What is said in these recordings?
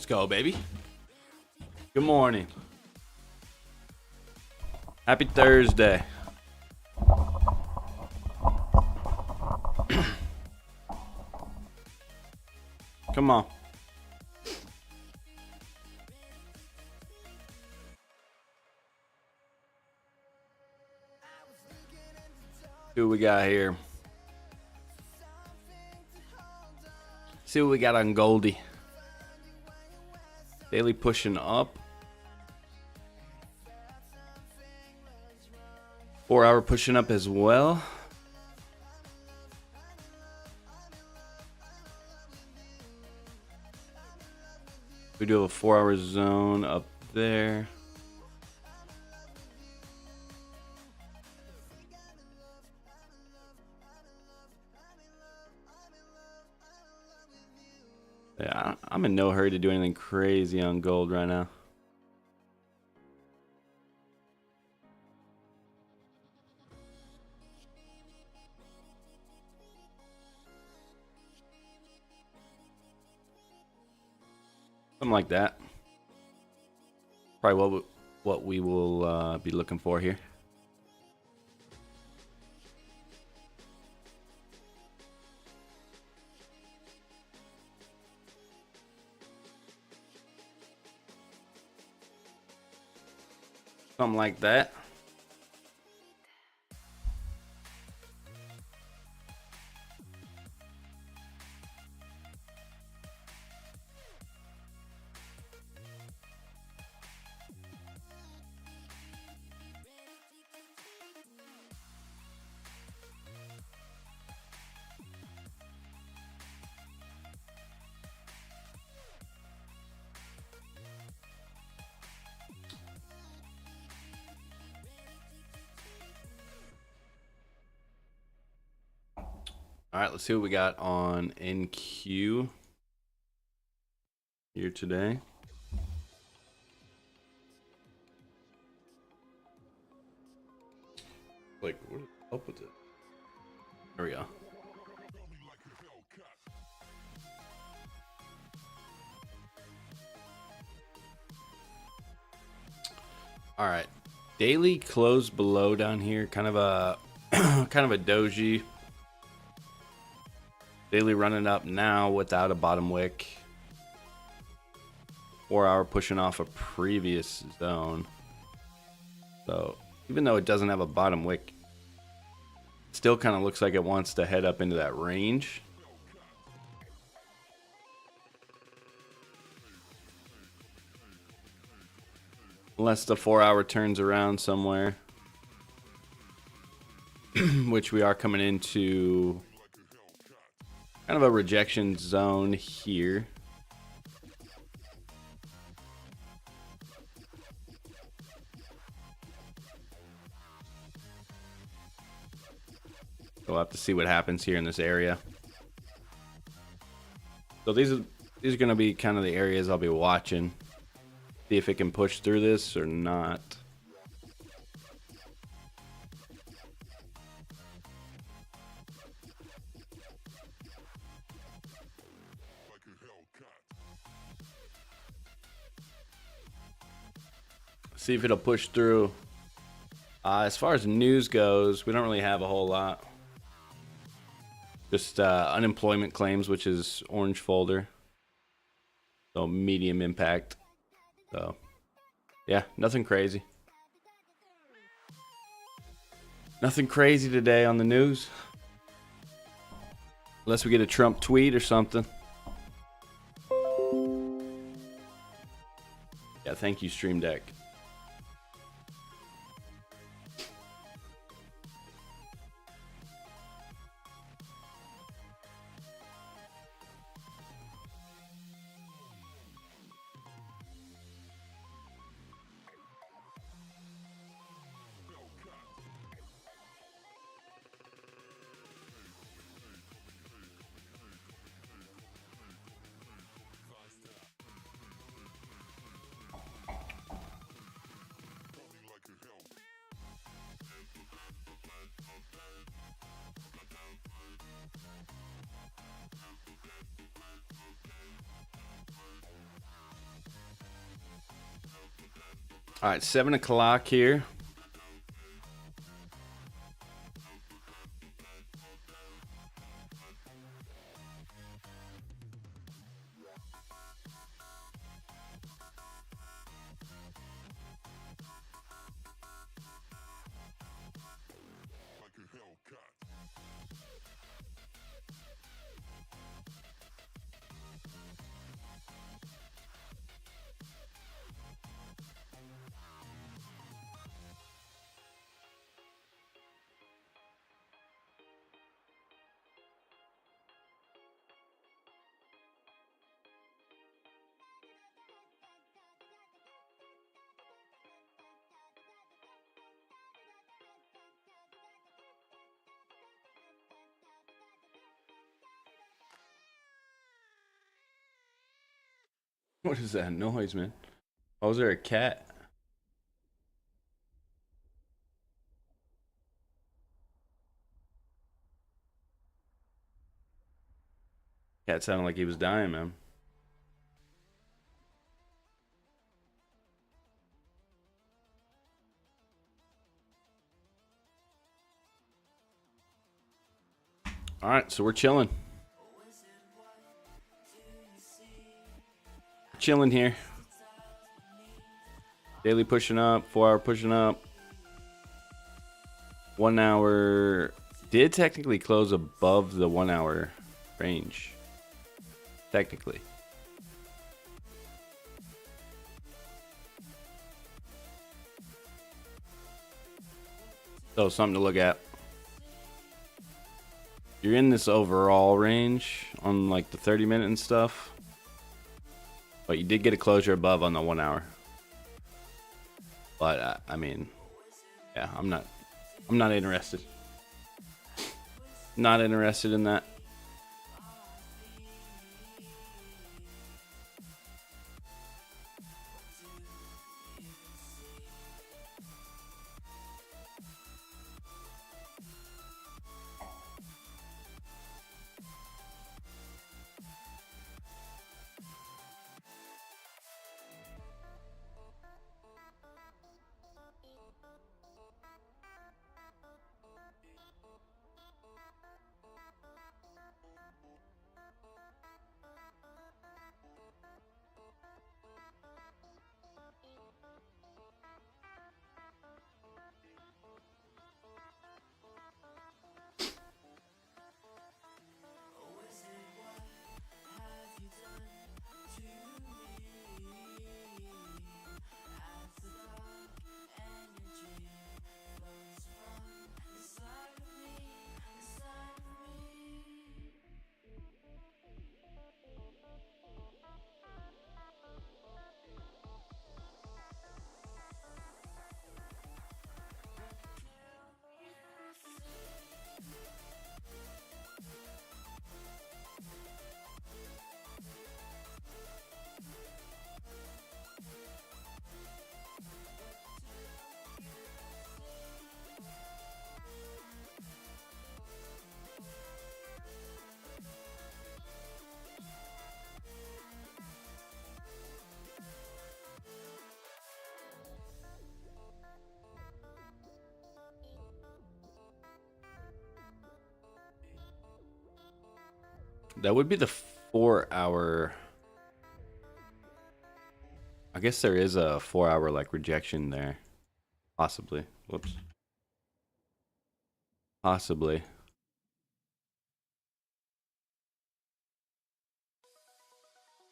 go, baby. Good morning. Happy Thursday. Come on. See what we got here. See what we got on Goldie. Daily pushing up. 4 hour pushing up as well. We do have a 4 hour zone up there. Yeah, I'm in no hurry to do anything crazy on gold right now. Something like that. Probably what we will be looking for here. Something like that. All right, let's see what we got on NQ here today. Like, what is up with it? There we go. All right, daily close below down here, kind of a doji. Daily running up now without a bottom wick. 4 hour pushing off a previous zone. So even though it doesn't have a bottom wick, it still kind of looks like it wants to head up into that range. Unless the 4 hour turns around somewhere. Which we are coming into kind of a rejection zone here. We'll have to see what happens here in this area. So these are going to be kind of the areas I'll be watching. See if it can push through this or not. See if it'll push through. As far as news goes, we don't really have a whole lot. Just unemployment claims, which is orange folder. So medium impact. So yeah, nothing crazy. Nothing crazy today on the news. Unless we get a Trump tweet or something. Yeah, thank you, Stream Deck. All right, 7 o'clock here. What is that noise, man? Oh, is there a cat? Cat sounded like he was dying, man. All right, so we're chilling. Chilling here. Daily pushing up, 4 hour pushing up. 1 hour did technically close above the 1 hour range. Technically. So something to look at. You're in this overall range on like the 30-minute and stuff. But you did get a closure above on the 1 hour. But I mean, yeah, I'm not interested. Not interested in that. That would be the 4 hour. I guess there is a 4 hour like rejection there. Possibly. Whoops. Possibly. If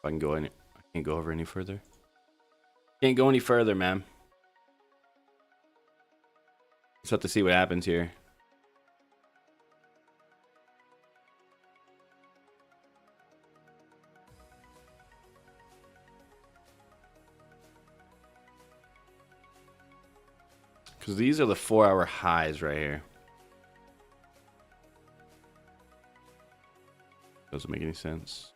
I can go any, I can't go over any further. Can't go any further, man. Just have to see what happens here. Because these are the 4 hour highs right here. Doesn't make any sense.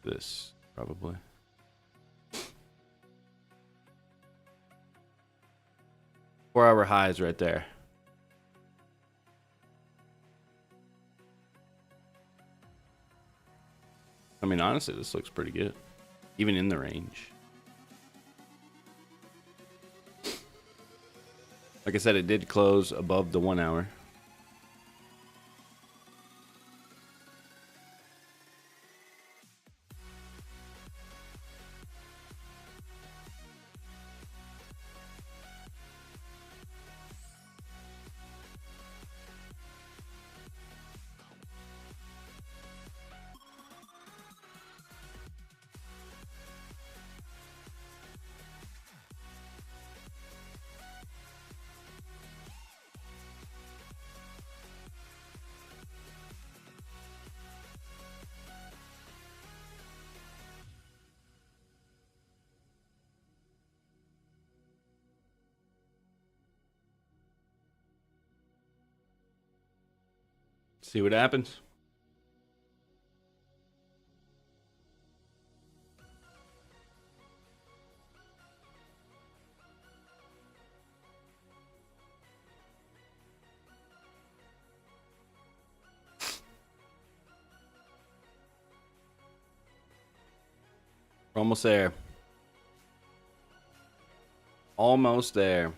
This, probably. Four-hour highs right there. I mean, honestly, this looks pretty good. Even in the range. Like I said, it did close above the 1 hour. See what happens. We're almost there. Almost there.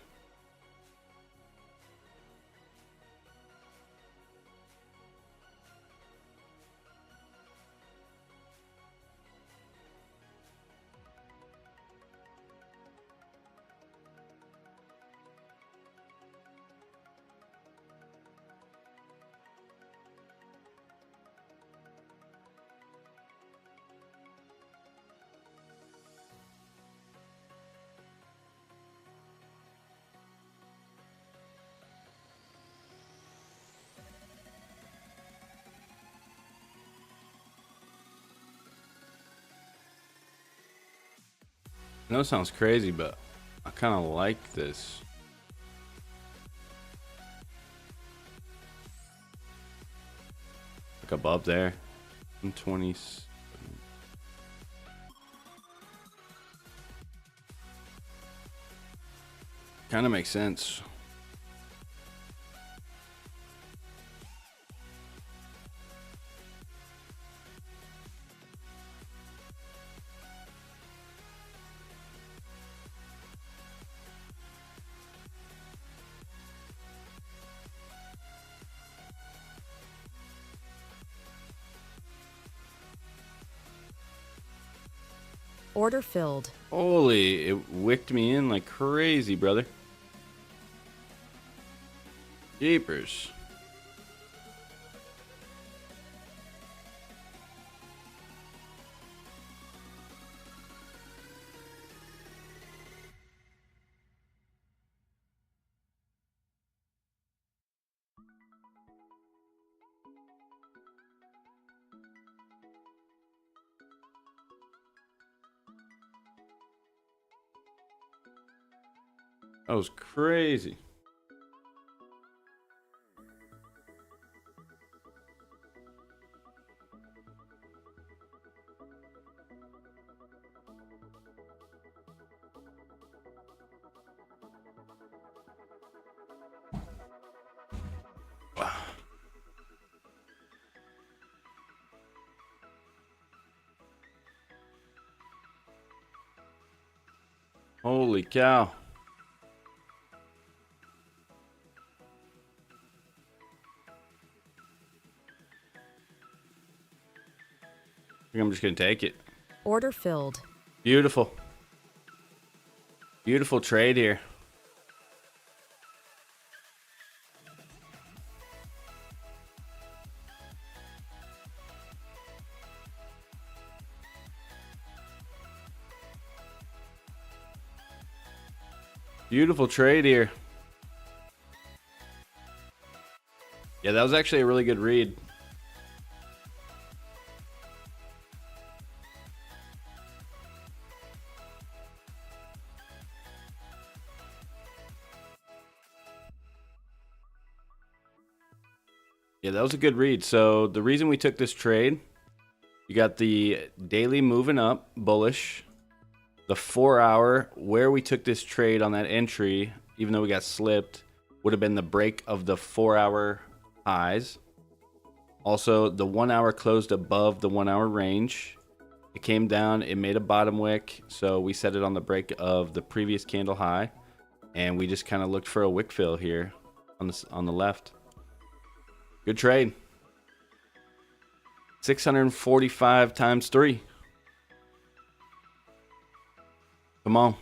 I know it sounds crazy, but I kind of like this. Like above there. 120. Kind of makes sense. Order filled. Holy, it wicked me in like crazy, brother. Jeepers. That was crazy. Holy cow. I think I'm just going to take it. Order filled. Beautiful. Beautiful trade here. Beautiful trade here. Yeah, that was actually a really good read. Yeah, that was a good read. So the reason we took this trade, you got the daily moving up, bullish. The 4 hour, where we took this trade on that entry, even though we got slipped, would have been the break of the 4 hour highs. Also, the 1 hour closed above the 1 hour range. It came down, it made a bottom wick, so we set it on the break of the previous candle high. And we just kind of looked for a wick fill here on the left. Good trade. 645 times 3. Come on.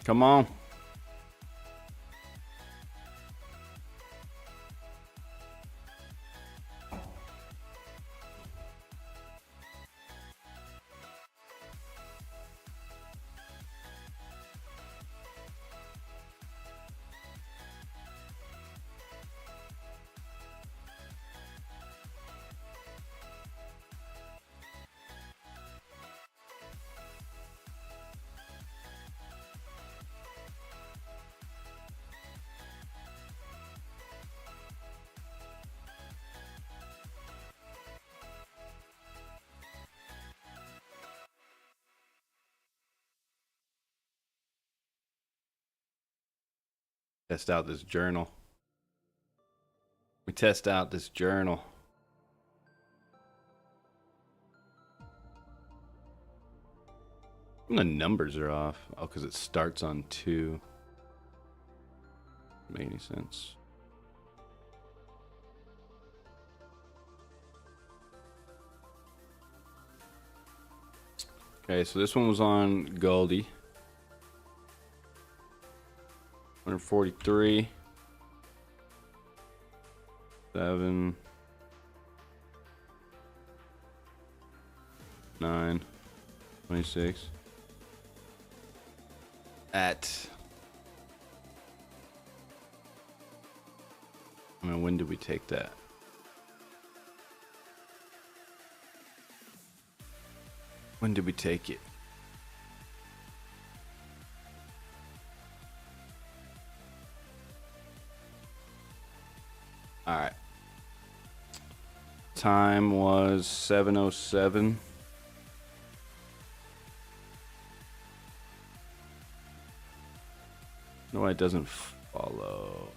Come on. Test out this journal. We test out this journal. And the numbers are off. Oh, because it starts on 2. Doesn't make any sense. Okay, so this one was on Goldie. 143. 7. 9. 26. When did we take that? When did we take it? All right. Time was 7:07. No, it doesn't follow.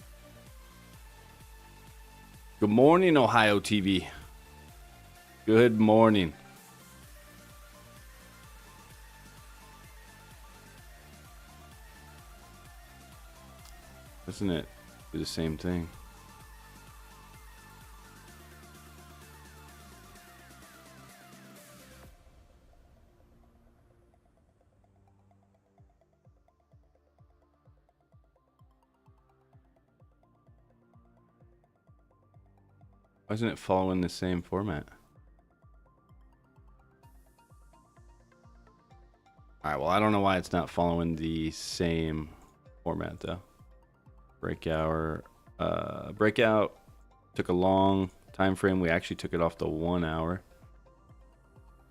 Good morning, Ohio TV. Good morning. Doesn't it do the same thing? Why isn't it following the same format? Alright, well, I don't know why it's not following the same format, though. Breakout took a long time frame. We actually took it off the 1 hour.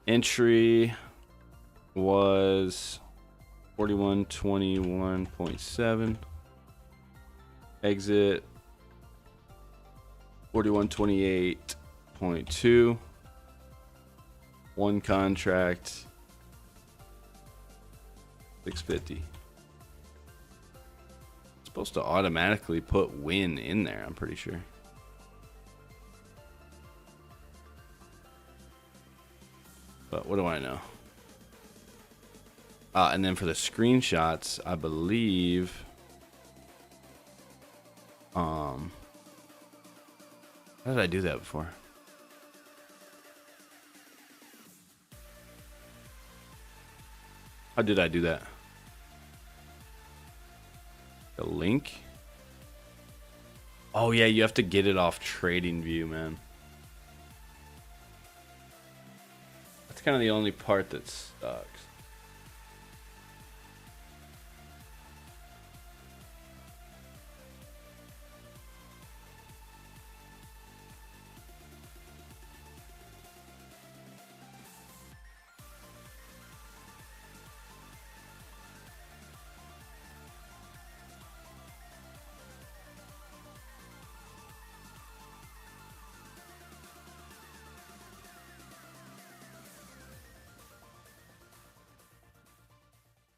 Entry was 4121.7. Exit 4128.2. One contract 650. It's supposed to automatically put win in there, I'm pretty sure. But what do I know? And then for the screenshots, I believe how did I do that before? How did I do that? The link? Oh yeah, you have to get it off TradingView, man. That's kind of the only part that sucks.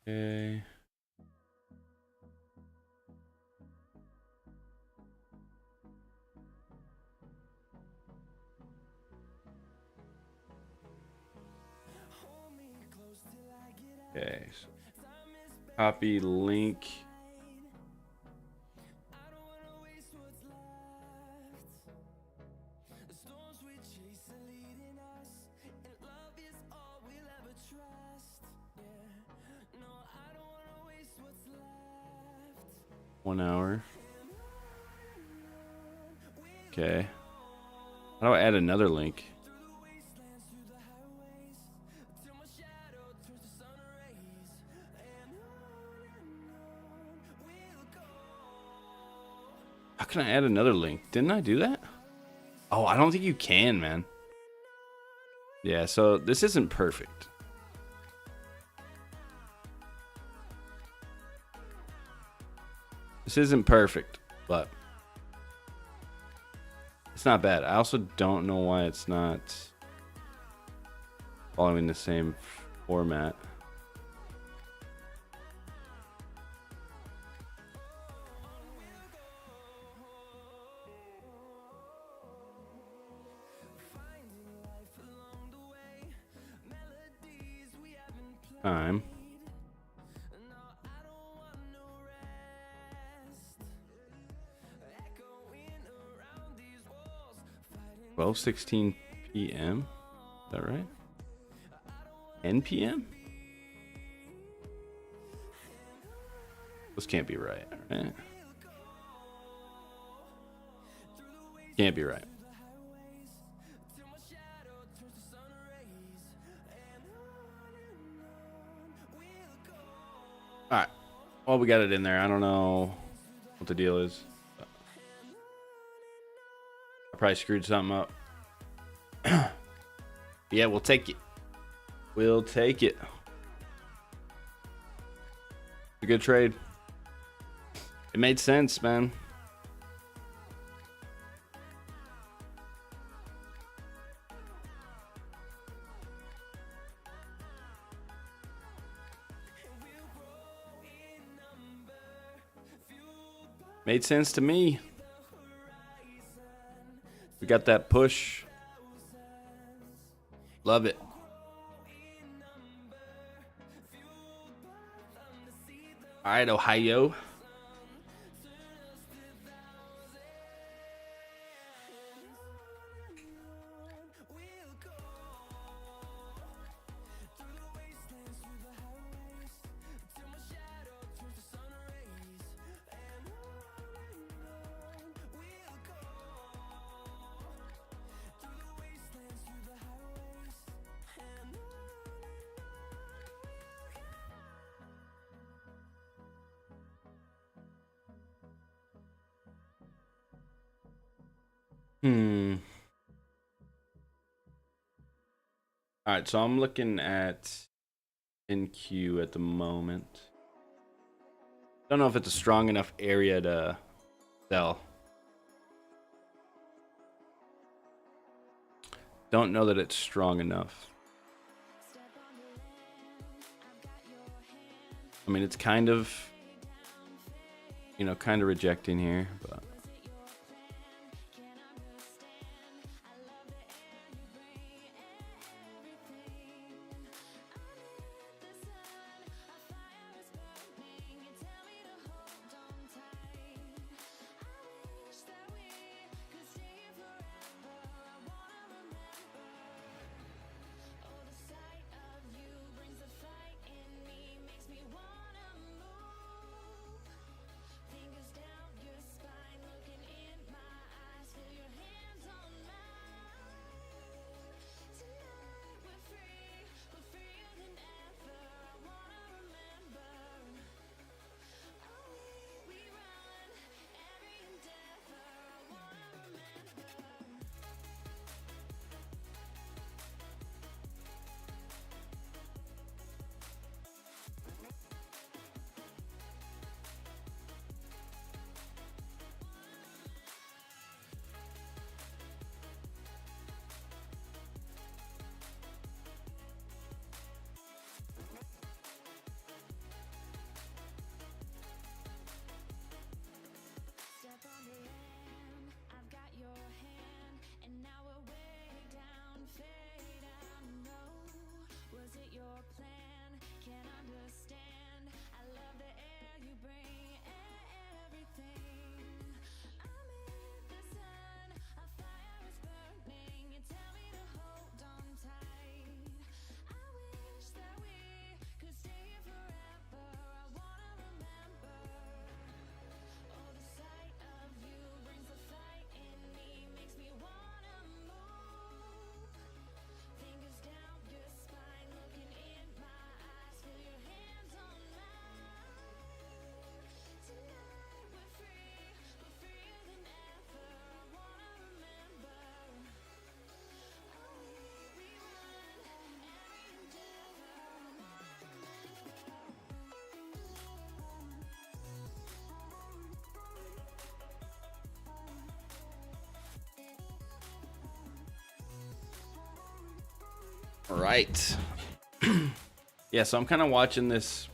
Okay. Okay. So copy link. One hour. Okay. How do I add another link? How can I add another link? Didn't I do that? Oh, I don't think you can, man. Yeah, so this isn't perfect. This isn't perfect, but it's not bad. I also don't know why it's not following the same format. Time. $12:16 p.m. Is that right? 10 p.m. This can't be right, right? Can't be right. All right. Well, we got it in there. I don't know what the deal is. I probably screwed something up. Yeah, we'll take it. We'll take it. A good trade. It made sense, man. Made sense to me. We got that push. Love it. All right, Ohio. All right, so I'm looking at NQ at the moment. Don't know if it's a strong enough area to sell. Don't know that it's strong enough. I mean, it's kind of, kind of rejecting here, but. All right. Yeah, so I'm kind of watching this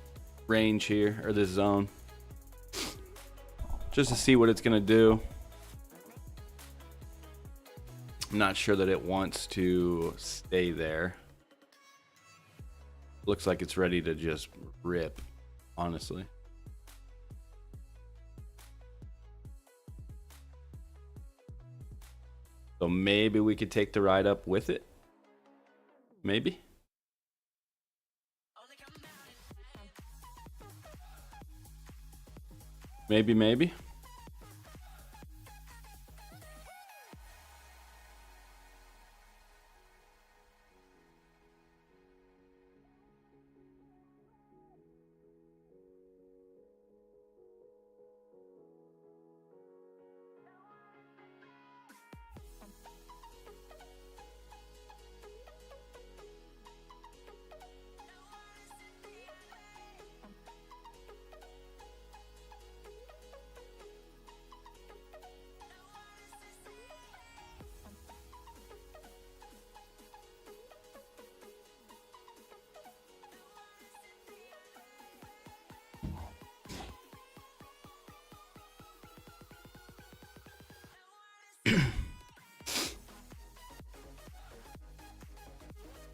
range here, or this zone, just to see what it's going to do. I'm not sure that it wants to stay there. Looks like it's ready to just rip, honestly. So maybe we could take the ride up with it. Maybe. Maybe.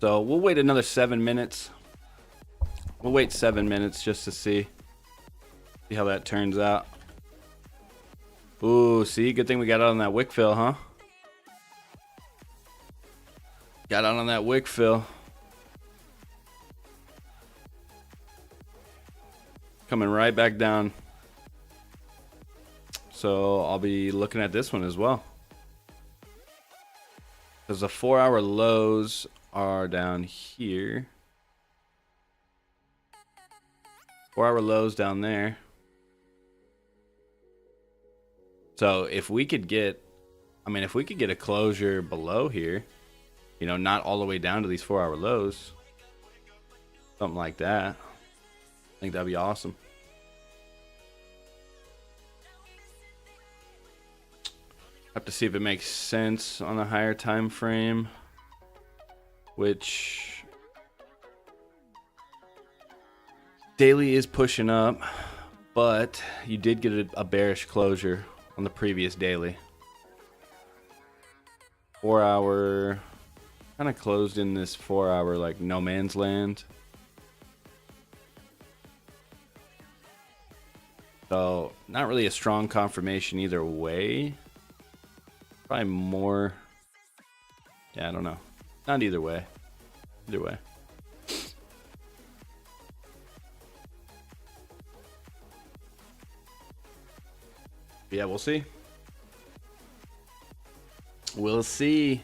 So we'll wait another 7 minutes. We'll wait 7 minutes just to see how that turns out. Ooh, see, good thing we got out on that wick fill, huh? Got out on that wick fill. Coming right back down. So I'll be looking at this one as well. Because the 4-hour lows are down here. 4-hour lows down there. So if we could get, if we could get a closure below here, you know, not all the way down to these 4-hour lows, something like that, I think that'd be awesome. Have to see if it makes sense on a higher time frame, which daily is pushing up, but you did get a bearish closure on the previous daily. 4-hour kind of closed in this 4-hour like no man's land. So not really a strong confirmation either way. Probably more. Yeah, I don't know. Not either way. Either way. Yeah, we'll see. We'll see.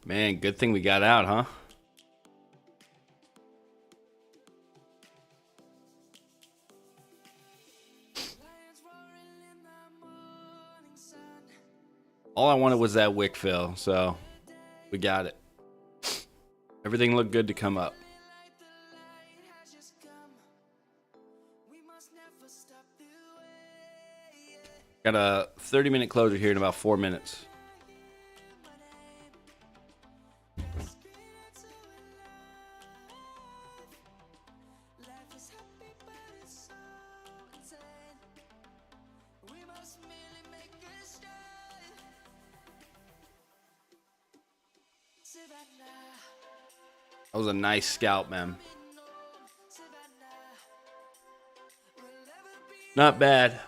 Man, good thing we got out, huh? All I wanted was that wick fill, so we got it. Everything looked good to come up. Got a 30-minute closure here in about 4 minutes. That was a nice scalp, man. Not bad.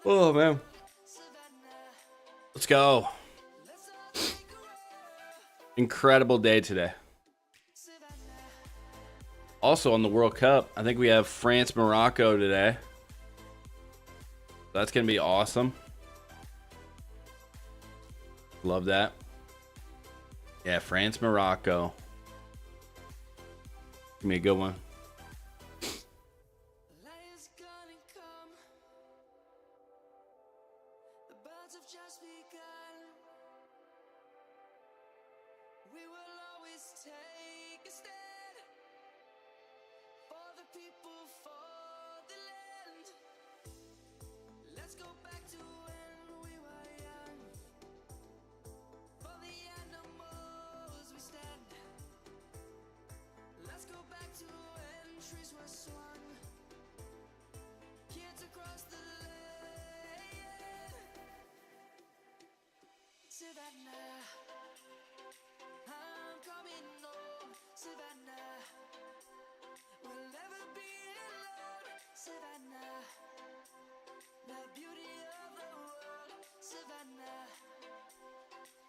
Oh, man. Let's go. Incredible day today. Also on the World Cup, I think we have France, Morocco today. That's going to be awesome. Love that. Yeah, France, Morocco. Give me a good one.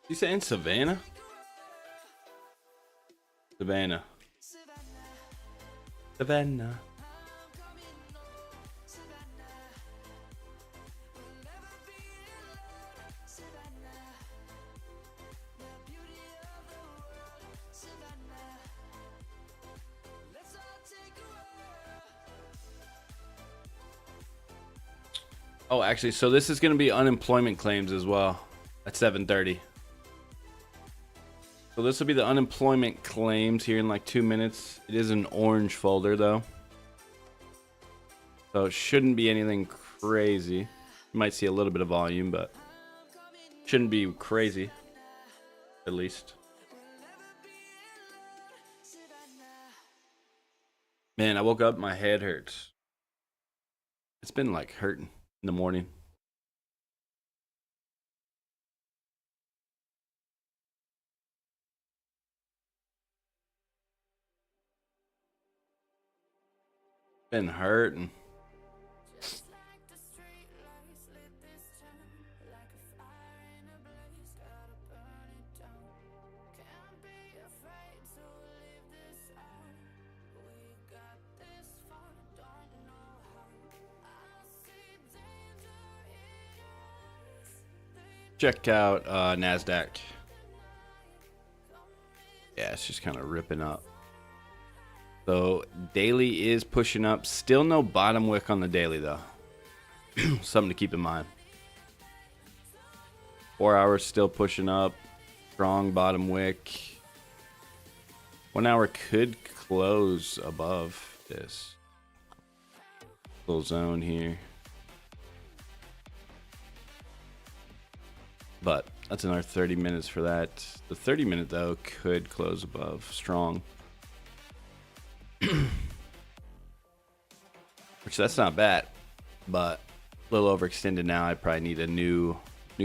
You saying Savannah? Savannah. Savannah. Oh, actually, so this is going to be unemployment claims as well at 7:30. So this will be the unemployment claims here in like 2 minutes. It is an orange folder though. So it shouldn't be anything crazy. You might see a little bit of volume, but shouldn't be crazy, at least. Man, I woke up, my head hurts. It's been like hurting in the morning. Been hurting. Check out Nasdaq. Yeah, it's just kind of ripping up. So daily is pushing up. Still no bottom wick on the daily though. Something to keep in mind. 4 hours still pushing up. Strong bottom wick. 1 hour could close above this little zone here. But that's another 30 minutes for that. The 30 minute though could close above strong. Which that's not bad, but a little overextended now. I probably need a new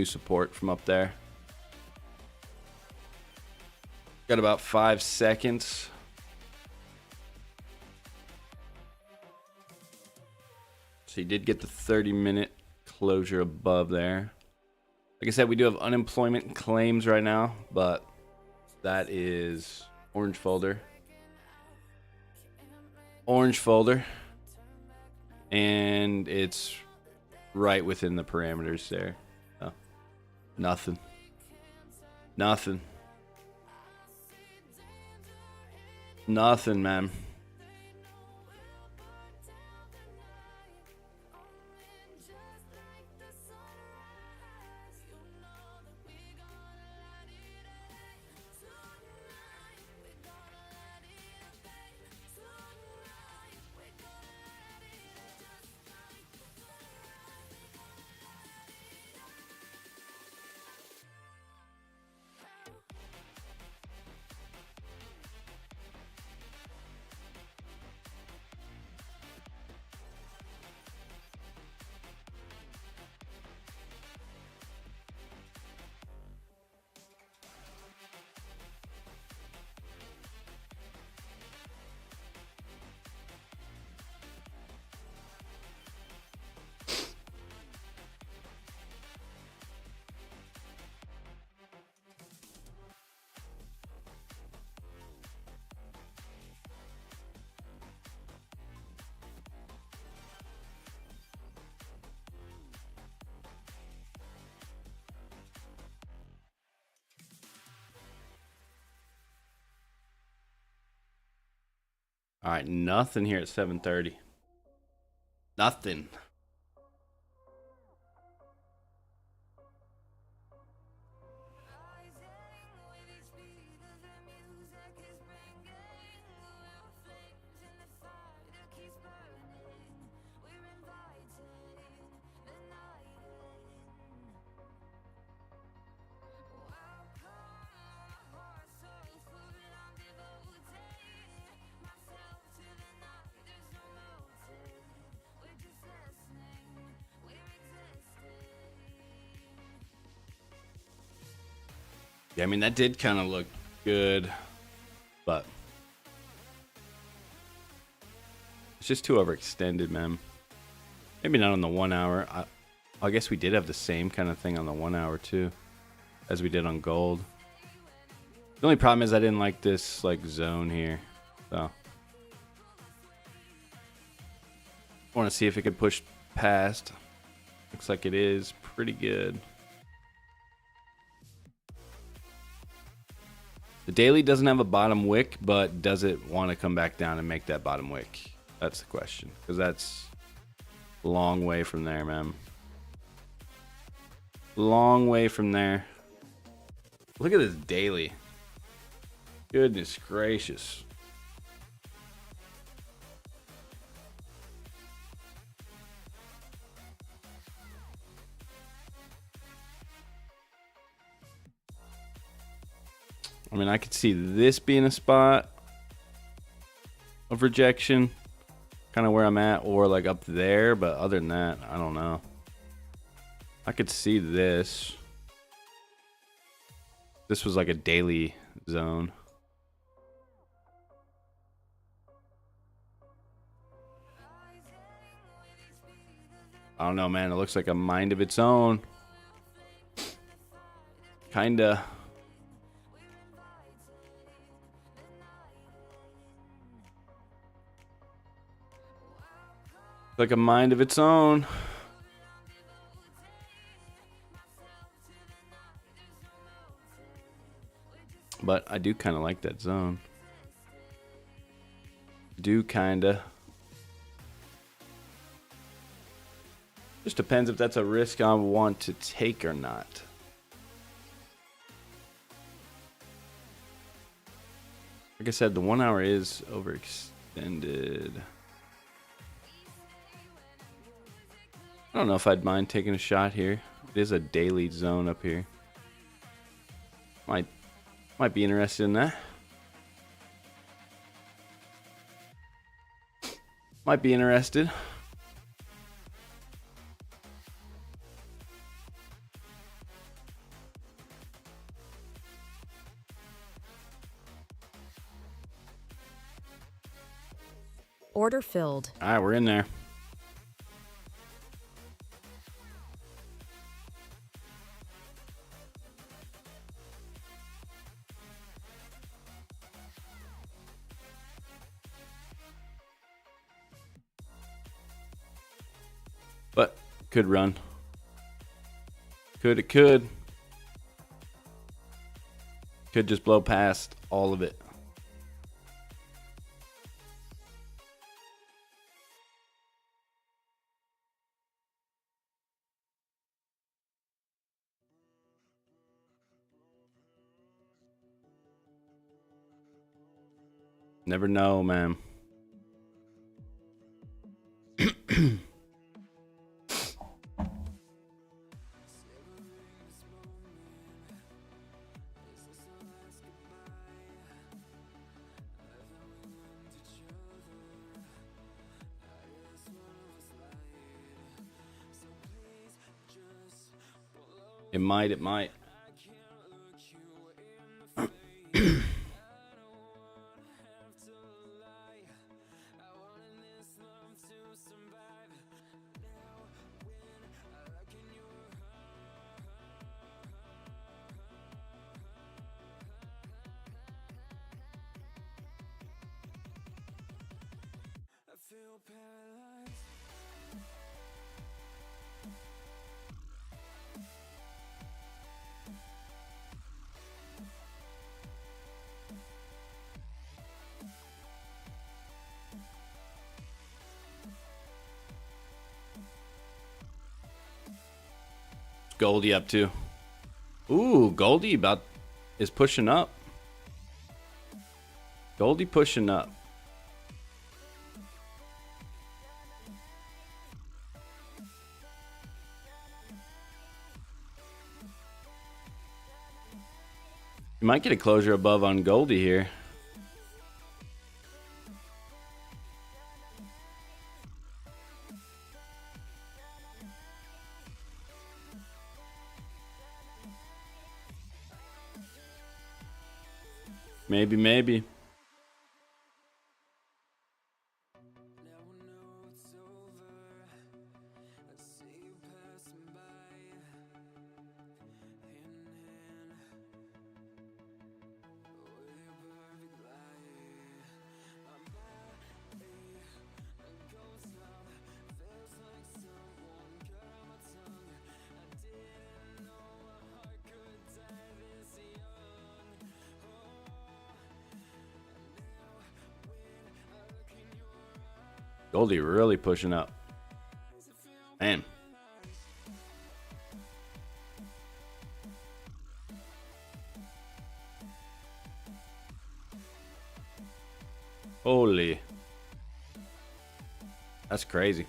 support from up there. Got about 5 seconds. So you did get the 30-minute closure above there. Like I said, we do have unemployment claims right now, but that is orange folder. Orange folder. And it's right within the parameters there. Oh, nothing. Nothing. Nothing, man. All right, nothing here at 7:30. Nothing. Yeah, I mean, that did kind of look good, but it's just too overextended, man. Maybe not on the 1 hour. I guess we did have the same kind of thing on the 1 hour too, as we did on gold. The only problem is I didn't like this like zone here, so I want to see if it could push past. Looks like it is pretty good. The daily doesn't have a bottom wick, but does it want to come back down and make that bottom wick? That's the question, because that's a long way from there, man. Long way from there. Look at this daily. Goodness gracious. I mean, I could see this being a spot of rejection, kind of where I'm at, or like up there, but other than that, I don't know. I could see this. This was like a daily zone. I don't know, man. It looks like a mind of its own. Kinda. Like a mind of its own. But I do kind of like that zone. Do kinda. Just depends if that's a risk I want to take or not. Like I said, the 1 hour is overextended. I don't know if I'd mind taking a shot here. It is a daily zone up here. Might be interested in that. Might be interested. Order filled. All right, we're in there. But could run. It could. Could just blow past all of it. Never know, man. It might. Goldie up to? Ooh, Goldie is pushing up. Goldie pushing up. You might get a closure above on Goldie here. Maybe, maybe. Goldie really pushing up. Man. Holy. That's crazy.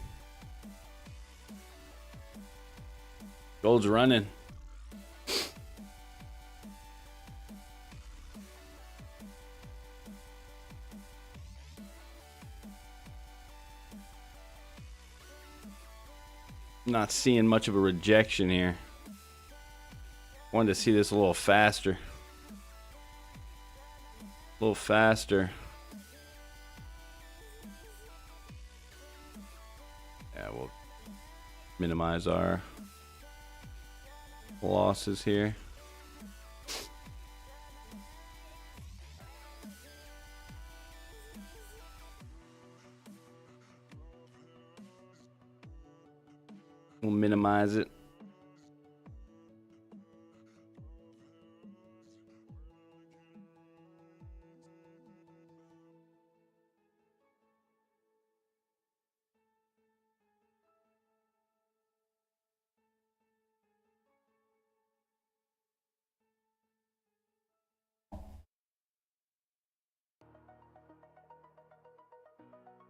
Gold's running. Not seeing much of a rejection here. Wanted to see this a little faster. A little faster. Yeah, we'll minimize our losses here. We'll minimize it.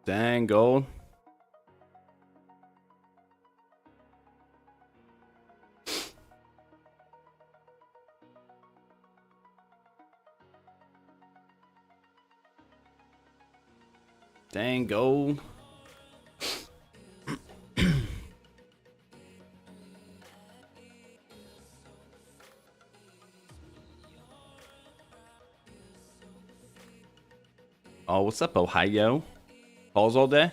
Dang, gold. Dang, gold. Oh, what's up, Ohio? Calls all day?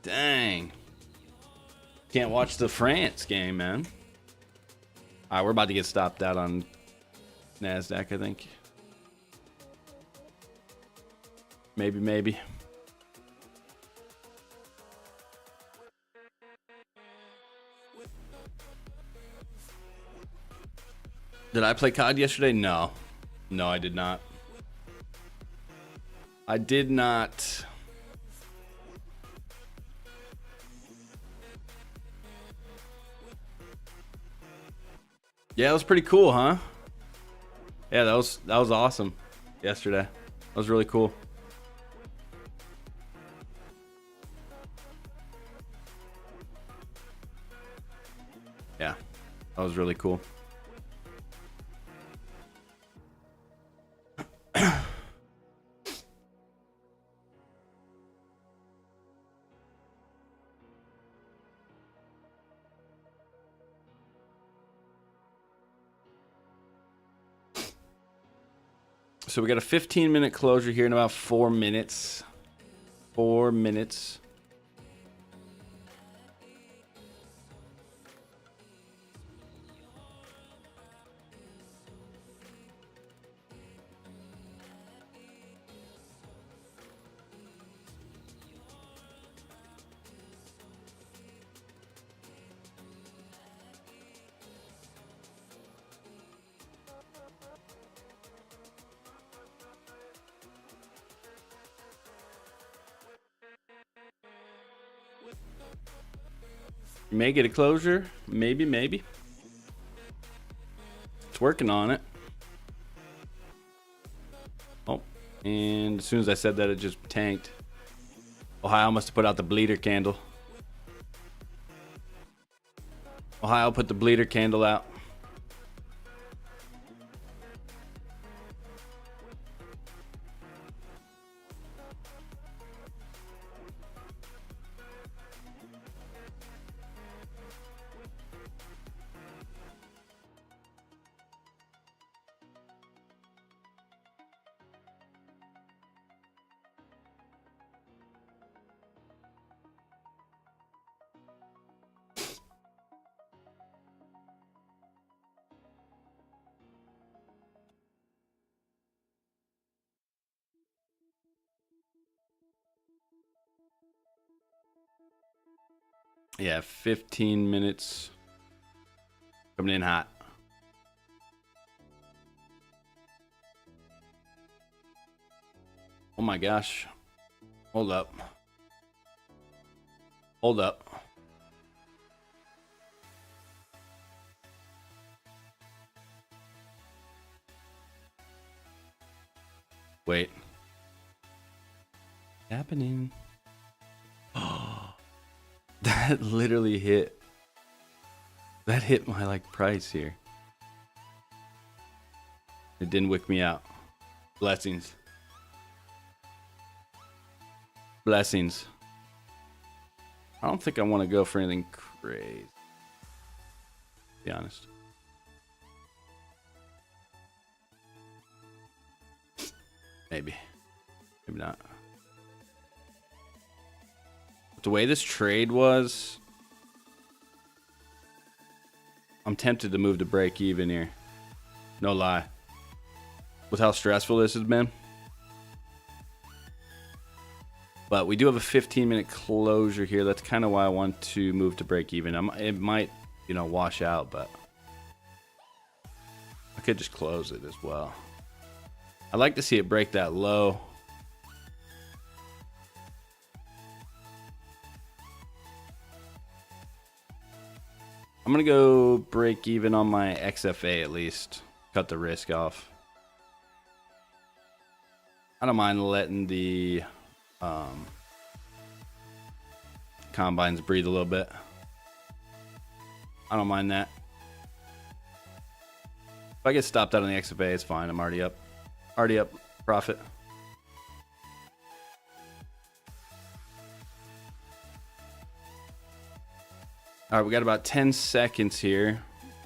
Dang. Can't watch the France game, man. All right, we're about to get stopped out on Nasdaq, I think. Maybe, maybe. Did I play COD yesterday? No. No, I did not. I did not. Yeah, it was pretty cool, huh? Yeah, that was awesome yesterday. That was really cool. Yeah, that was really cool. So we got a 15-minute closure here in about 4 minutes. 4 minutes. May get a closure. Maybe, maybe. It's working on it. Oh, and as soon as I said that, it just tanked. Ohio must have put out the bleeder candle. Ohio put the bleeder candle out. Yeah, 15 minutes. Coming in hot. Oh my gosh. Hold up. Hold up. Wait. Happening. Oh, that literally hit. That hit my like price here. It didn't wick me out. Blessings. Blessings. I don't think I want to go for anything crazy. To be honest. Maybe. Maybe not. But the way this trade was, I'm tempted to move to break even here. No lie. With how stressful this has been. But we do have a 15-minute closure here. That's kind of why I want to move to break even. It might, wash out, but I could just close it as well. I'd like to see it break that low. I'm going to go break even on my XFA at least. Cut the risk off. I don't mind letting the combines breathe a little bit. I don't mind that. If I get stopped out on the XFA, it's fine. I'm already up. Already up profit. All right, we got about 10 seconds here.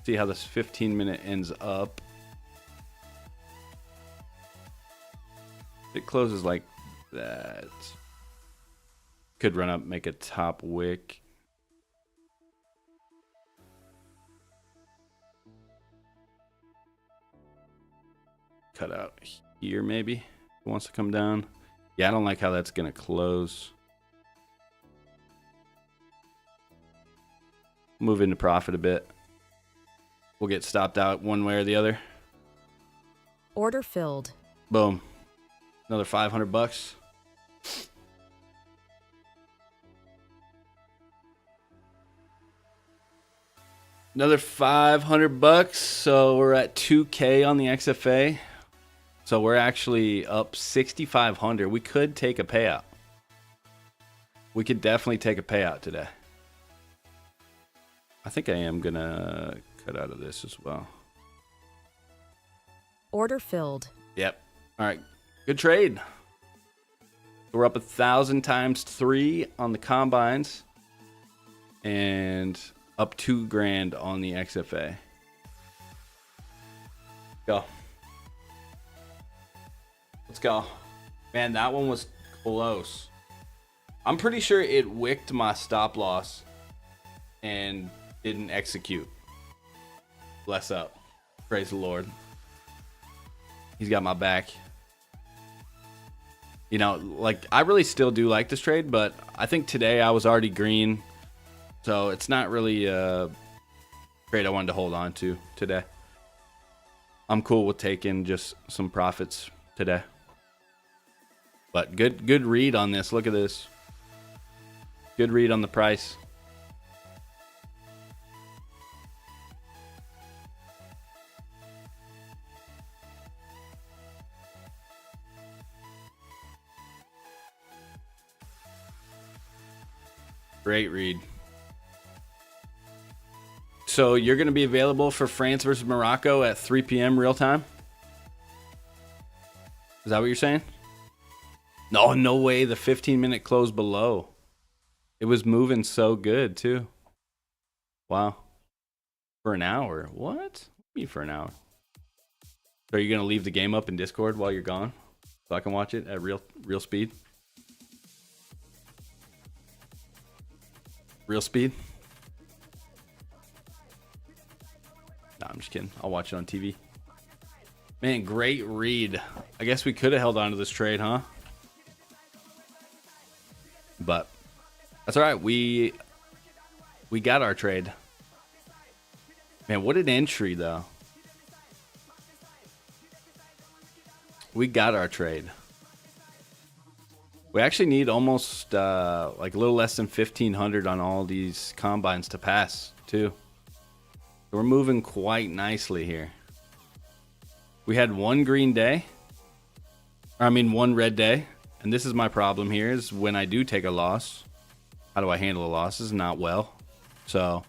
See how this 15-minute ends up. It closes like that. Could run up, make a top wick. Cut out here maybe. It wants to come down. Yeah, I don't like how that's going to close. Move into profit a bit. We'll get stopped out one way or the other. Order filled. Boom. Another $500. Another $500. So we're at 2K on the XFA. So we're actually up 6,500. We could take a payout. We could definitely take a payout today. I think I am going to cut out of this as well. Order filled. Yep. All right. Good trade. We're up 1,000 times 3 on the combines. And up $2,000 on the XFA. Go. Let's go. Man, that one was close. I'm pretty sure it wicked my stop loss and didn't execute. Bless up. Praise the Lord. He's got my back. I really still do like this trade, but I think today I was already green. So it's not really a trade I wanted to hold on to today. I'm cool with taking just some profits today. But good read on this. Look at this. Good read on the price. Great read. So you're going to be available for France versus Morocco at 3 p.m. real time? Is that what you're saying? No, no way. The 15-minute close below. It was moving so good, too. Wow. For an hour? What? What do you mean for an hour? So are you going to leave the game up in Discord while you're gone? So I can watch it at real speed? Real speed? Nah, I'm just kidding. I'll watch it on TV. Man, great read. I guess we could have held on to this trade, huh? But that's all right. We got our trade. Man, what an entry, though. We got our trade. We actually need almost like a little less than 1,500 on all these combines to pass, too. So we're moving quite nicely here. We had one green day. One red day. And this is my problem here is when I do take a loss, how do I handle a loss? This is not well. So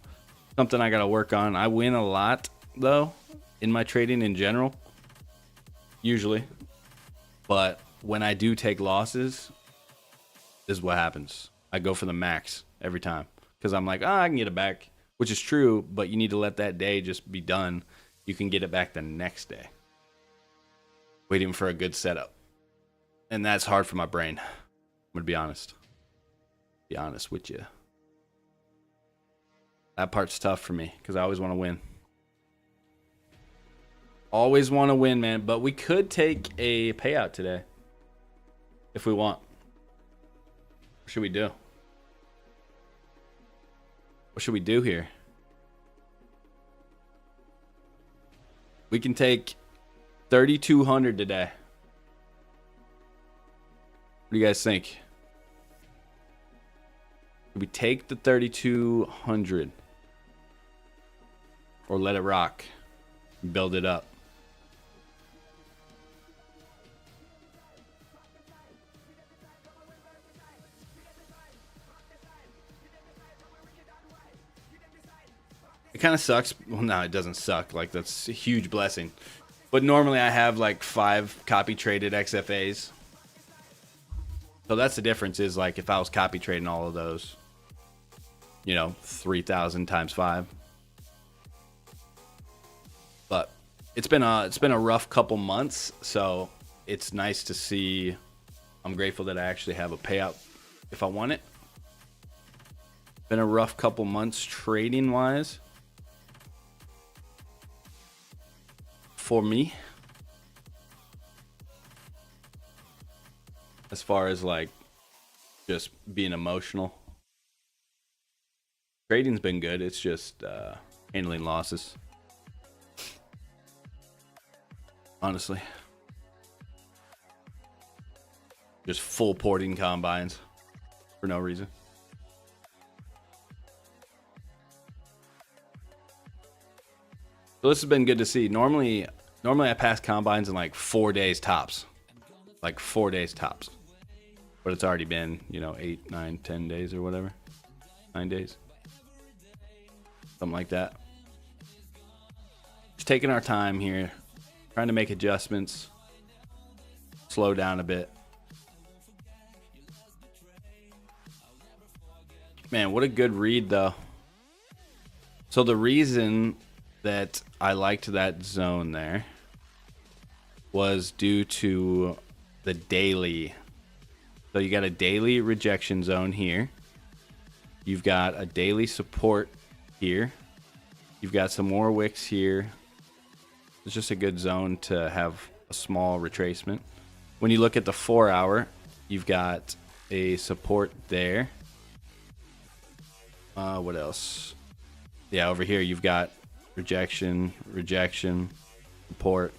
something I got to work on. I win a lot, though, in my trading in general. Usually. But when I do take losses, this is what happens. I go for the max every time. Because I'm like, I can get it back. Which is true, but you need to let that day just be done. You can get it back the next day. Waiting for a good setup. And that's hard for my brain. I'm going to be honest. Be honest with you. That part's tough for me because I always want to win. Always want to win, man. But we could take a payout today. If we want. What should we do? What should we do here? We can take 3,200 today. What do you guys think? Should we take the 3,200? Or let it rock? Build it up. It kind of sucks. Well, no, it doesn't suck. Like, that's a huge blessing. But normally I have like 5 copy traded XFAs. So that's the difference is like if I was copy trading all of those, 3,000 times 5. But it's been a rough couple months, so it's nice to see. I'm grateful that I actually have a payout if I want it. Been a rough couple months trading wise for me. As far as like just being emotional. Trading's been good. It's just handling losses. Honestly. Just full porting combines for no reason. So this has been good to see. Normally I pass combines in like 4 days tops. Like 4 days tops. But it's already been, 8, 9, 10 days or whatever. 9 days. Something like that. Just taking our time here. Trying to make adjustments. Slow down a bit. Man, what a good read, though. So the reason that I liked that zone there was due to the daily. So you got a daily rejection zone here. You've got a daily support here. You've got some more wicks here. It's just a good zone to have a small retracement. When you look at the 4 hour, you've got a support there. What else? Yeah, over here you've got rejection, support.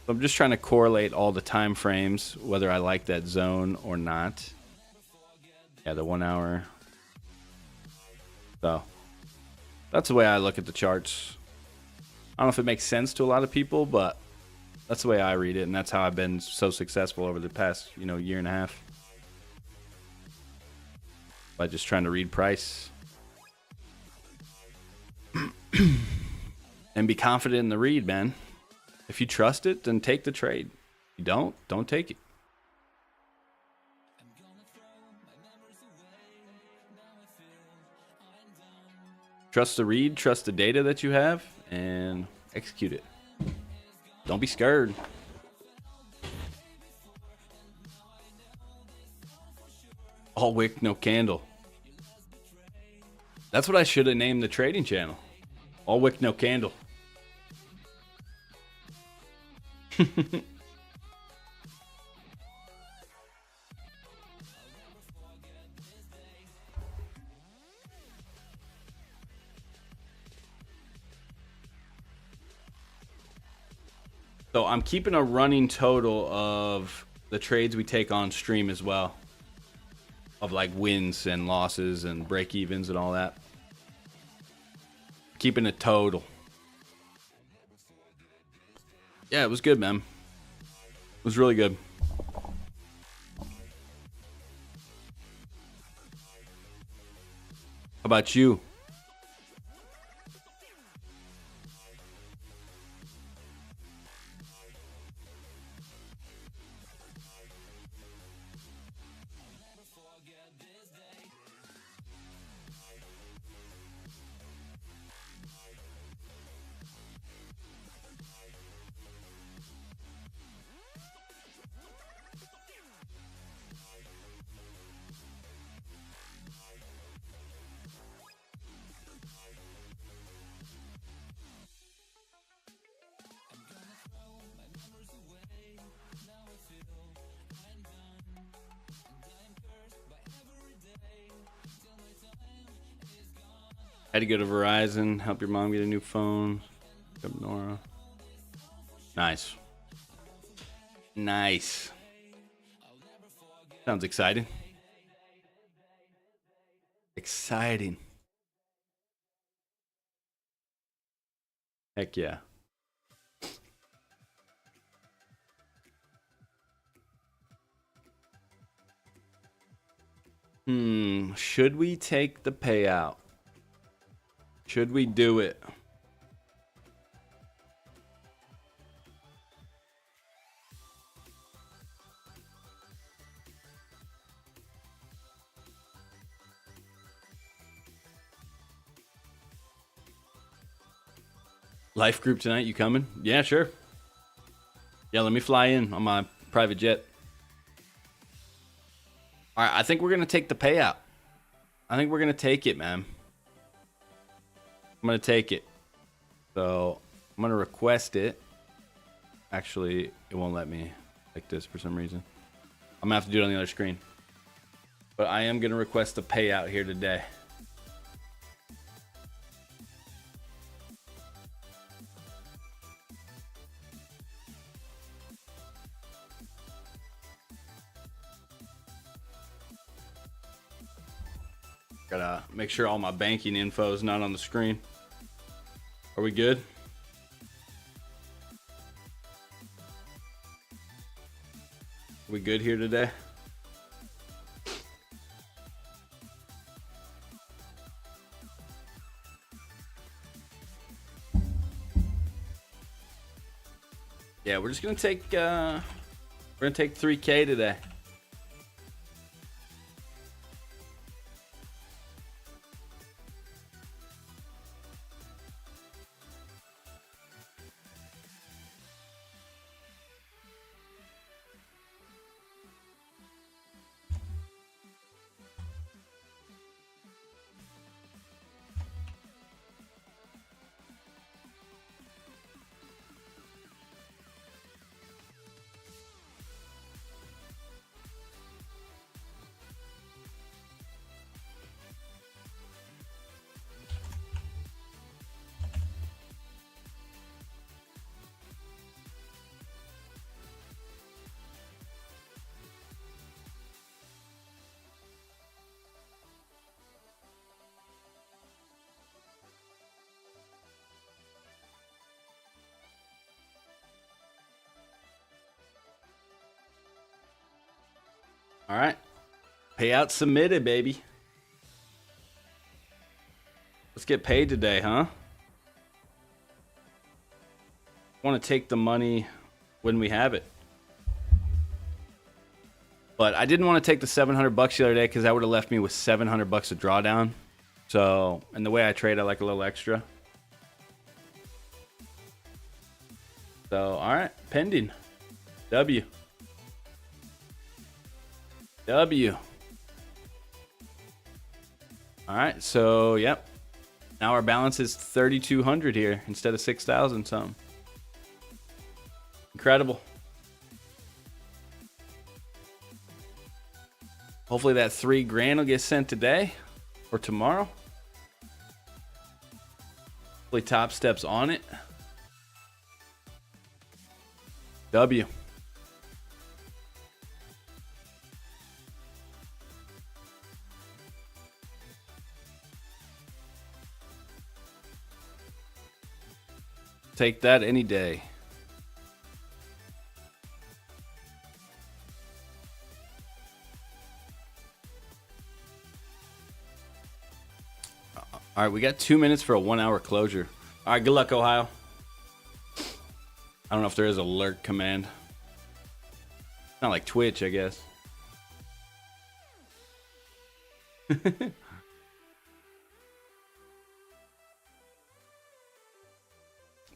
So I'm just trying to correlate all the time frames, whether I like that zone or not. Yeah, the 1 hour. So that's the way I look at the charts. I don't know if it makes sense to a lot of people, but that's the way I read it, and that's how I've been so successful over the past, year and a half. by just trying to read price. And be confident in the read, man. If you trust it, then take the trade. If you don't take it. Trust the read, trust the data that you have, and execute it. Don't be scared. All wick, no candle. That's what I should have named the trading channel. All wick, no candle. So I'm keeping a running total of the trades we take on stream as well. Of like wins and losses and break evens and all that. Keeping a total. Yeah, it was good, man. It was really good. How about you? Had to go to Verizon, help your mom get a new phone. Up Nora. Nice. Nice. Sounds exciting. Exciting. Heck yeah. Should we take the payout? Should we do it? Life group tonight, you coming? Yeah, sure. Yeah, let me fly in on my private jet. All right, I think we're going to take the payout. I think we're going to take it, man. I'm going to take it. So I'm going to request it. Actually, it won't let me like this for some reason. I'm going to have to do it on the other screen. But I am going to request a payout here today. Gotta make sure all my banking info is not on the screen. Are we good? Are we good here today? Yeah, we're just gonna take we're gonna take 3K today. All right. Payout submitted, baby. Let's get paid today, huh? I want to take the money when we have it. But I didn't want to take the $700 the other day because that would have left me with $700 to draw down. So, and the way I trade, I like a little extra. So, all right, pending. W. W. All right, so, yep. Now our balance is 3,200 here instead of 6,000 something. Incredible. Hopefully that $3,000 will get sent today or tomorrow. Hopefully Top Step's on it. W. Take that any day. All right, we got 2 minutes for a 1 hour closure. All right, good luck, Ohio. I don't know if there is a lurk command. Not like Twitch, I guess.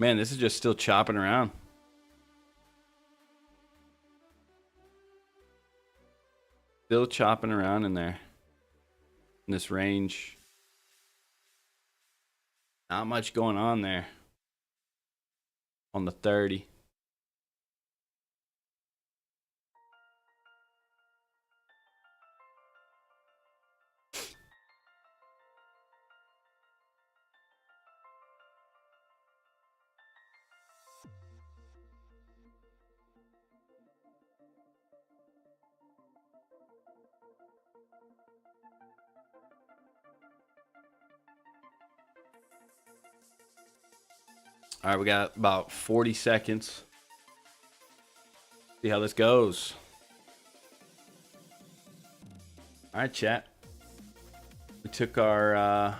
Man, this is just still chopping around. Still chopping around in there. In this range. Not much going on there. On the 30. All right, we got about 40 seconds. See how this goes. All right, chat. We took our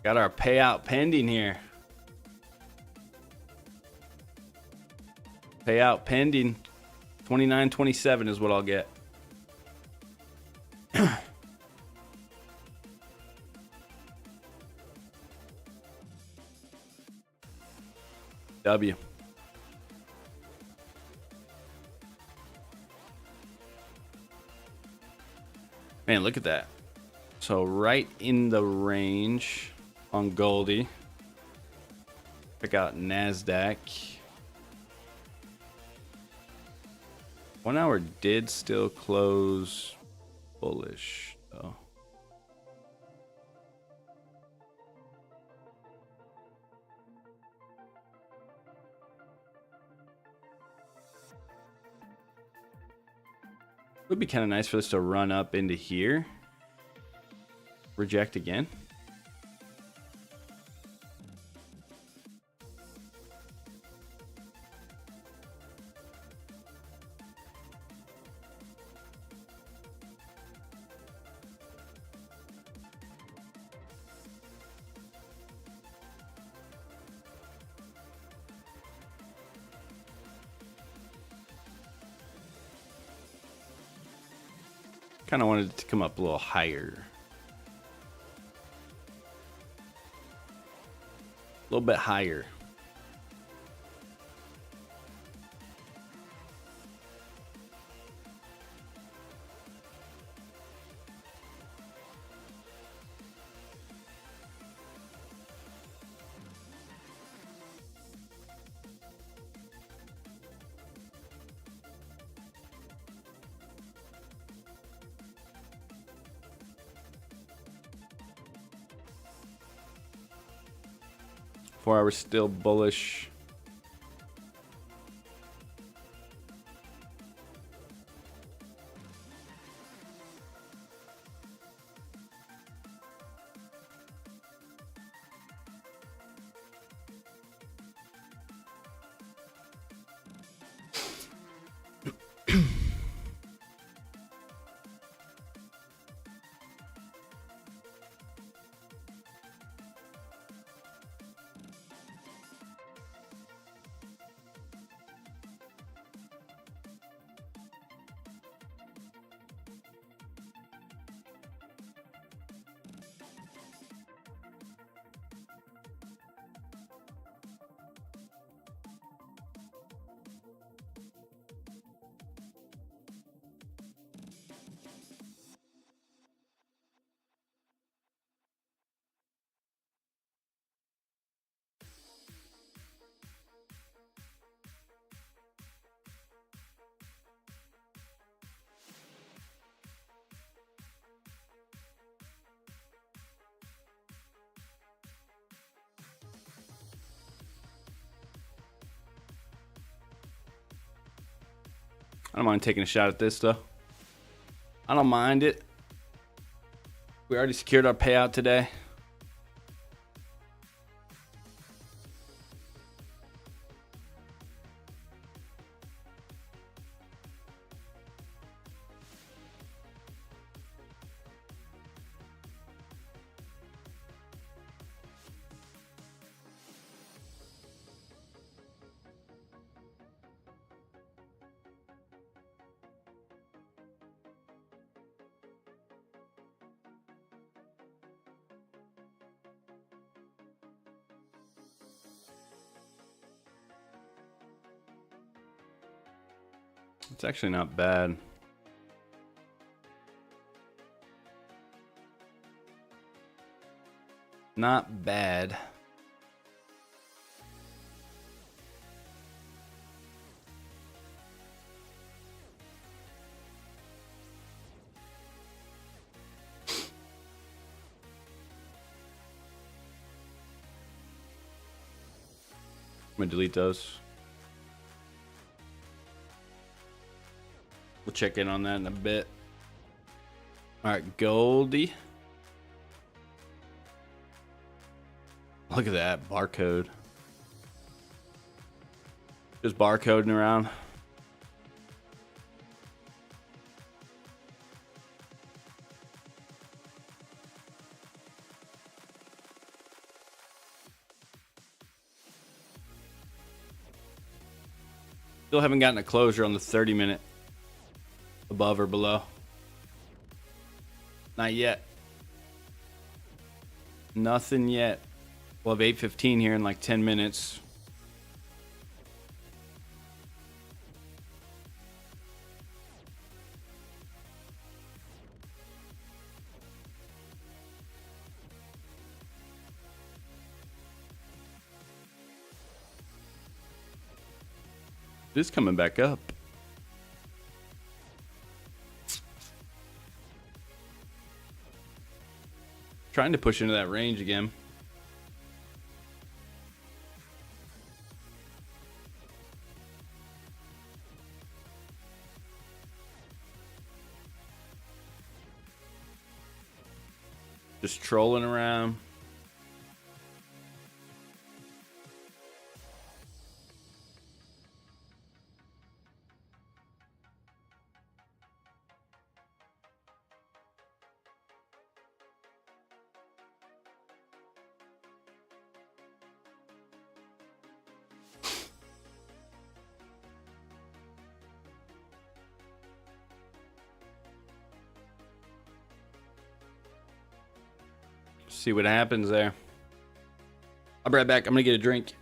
got our payout pending here. Payout pending. 29.27 is what I'll get. W. Man, look at that. So right in the range on Goldie. Check out Nasdaq. 1 hour did still close bullish though. Would be kind of nice for this to run up into here. Reject again. Kind of wanted it to come up a little higher. A little bit higher. Four hours still bullish. I don't mind taking a shot at this though. I don't mind it. We already secured our payout today. It's actually not bad. Not bad. I'm gonna delete those. We'll check in on that in a bit. All right, Goldie. Look at that barcode. Just barcoding around. Still haven't gotten a closure on the 30-minute above or below. Not yet. Nothing yet. We'll have 8:15 here in like 10 minutes. It is coming back up. Trying to push into that range again. Just trolling around. See what happens there. I'll be right back. I'm gonna get a drink.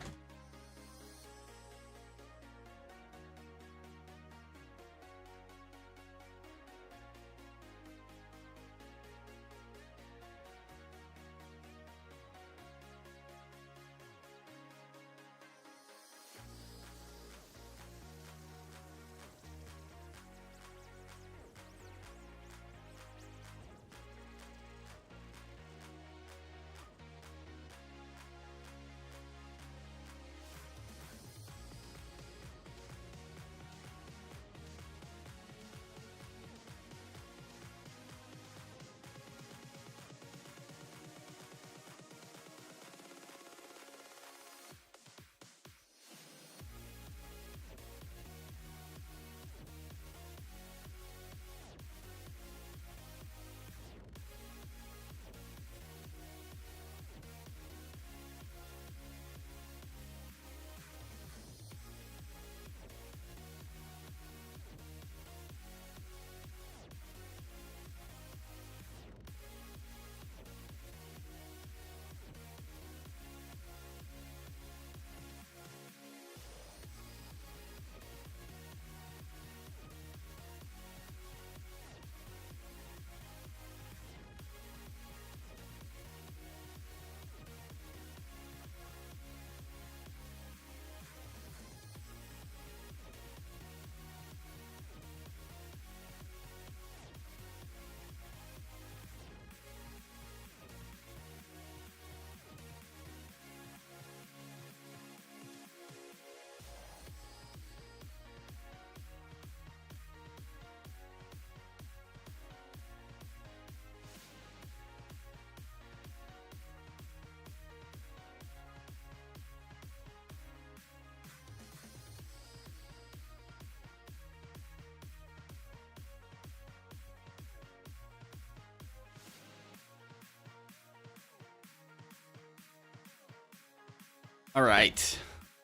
All right.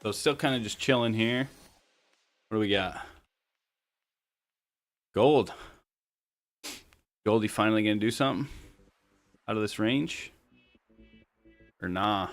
So still kind of just chilling here. What do we got? Gold. Goldie finally gonna do something out of this range? Or nah?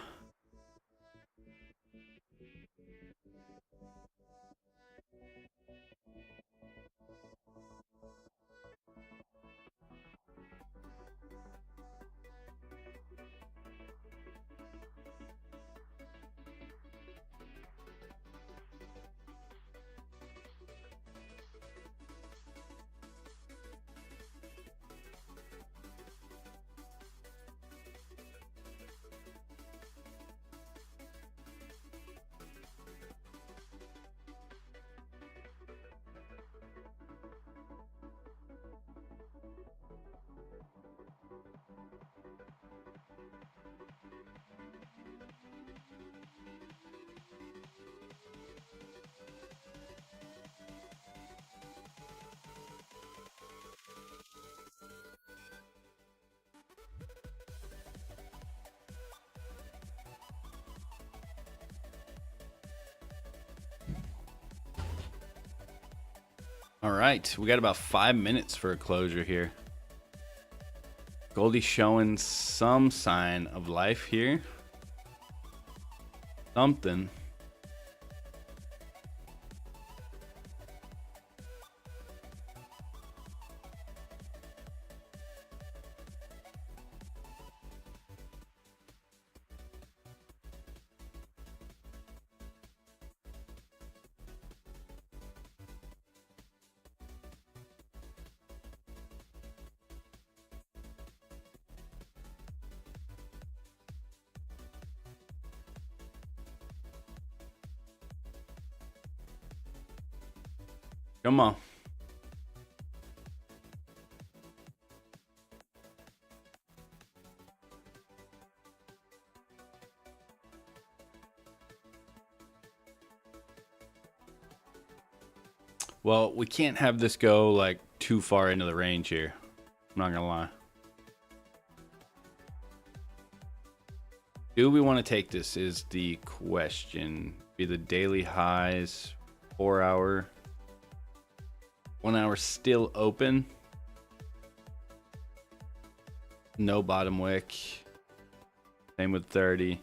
All right, we got about 5 minutes for a closure here. Goldie showing some sign of life here. Something. Come on. Well, we can't have this go like too far into the range here. I'm not gonna lie. Do we want to take this is the question. Be the daily highs, 4 hour, 1 hour still open. No bottom wick. Same with 30.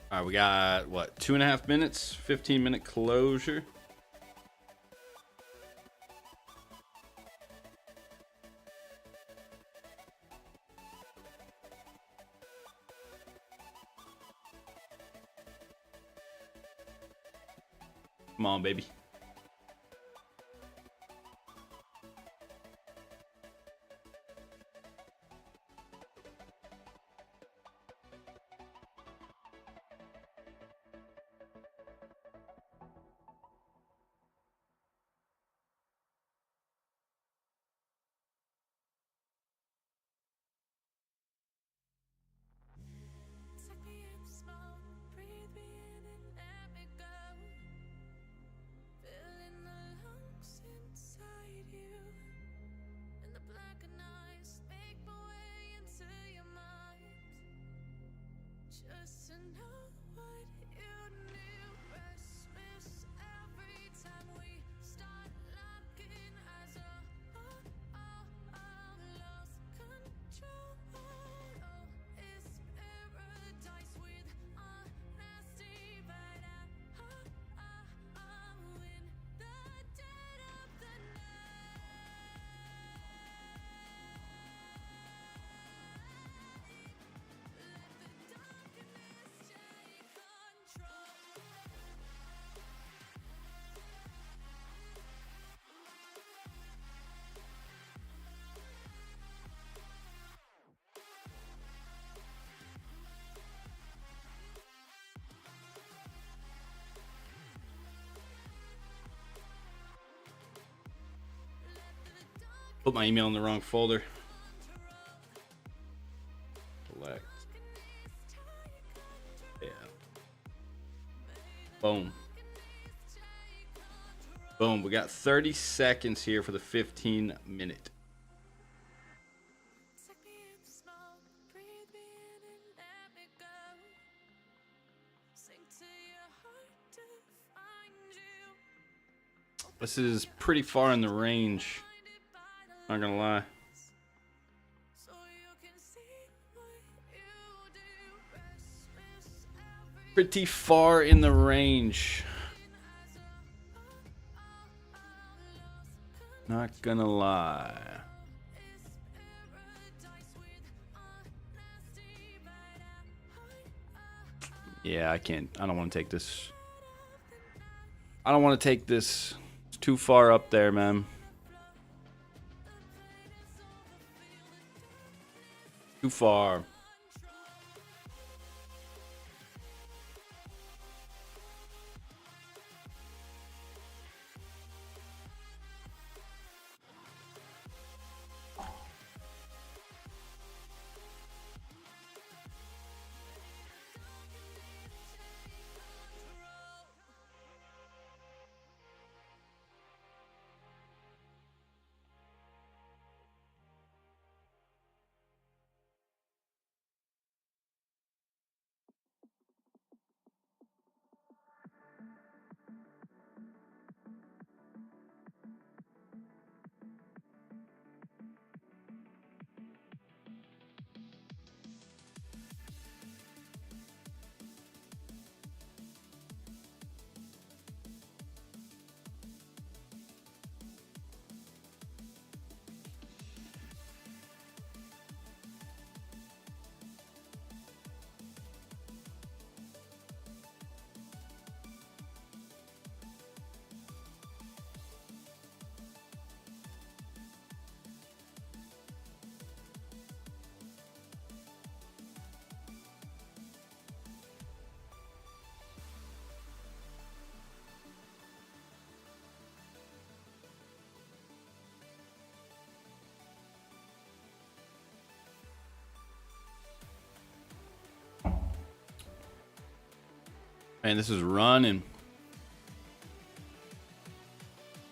All right, we got what, 2.5 minutes, 15-minute closure. Come on, baby. Suck me in smoke, breathe me in and let me go. Put my email in the wrong folder. Select. Yeah. Boom. Boom. We got 30 seconds here for the 15-minute. This is pretty far in the range. Not gonna lie. Pretty far in the range. Not gonna lie. Yeah, I can't. I don't want to take this. I don't want to take this. It's too far up there, man. Too far. Man, this is running.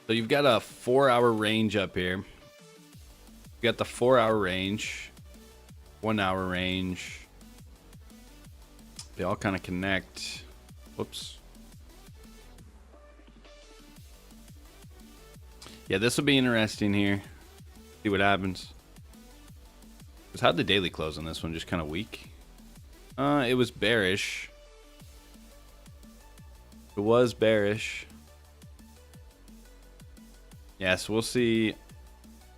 So you've got a 4-hour range up here. You got the 4-hour range, 1-hour range. They all kind of connect. Whoops. Yeah, this will be interesting here. See what happens. Because how'd the daily close on this one? Just kind of weak? It was bearish. It was bearish. Yeah, so we'll see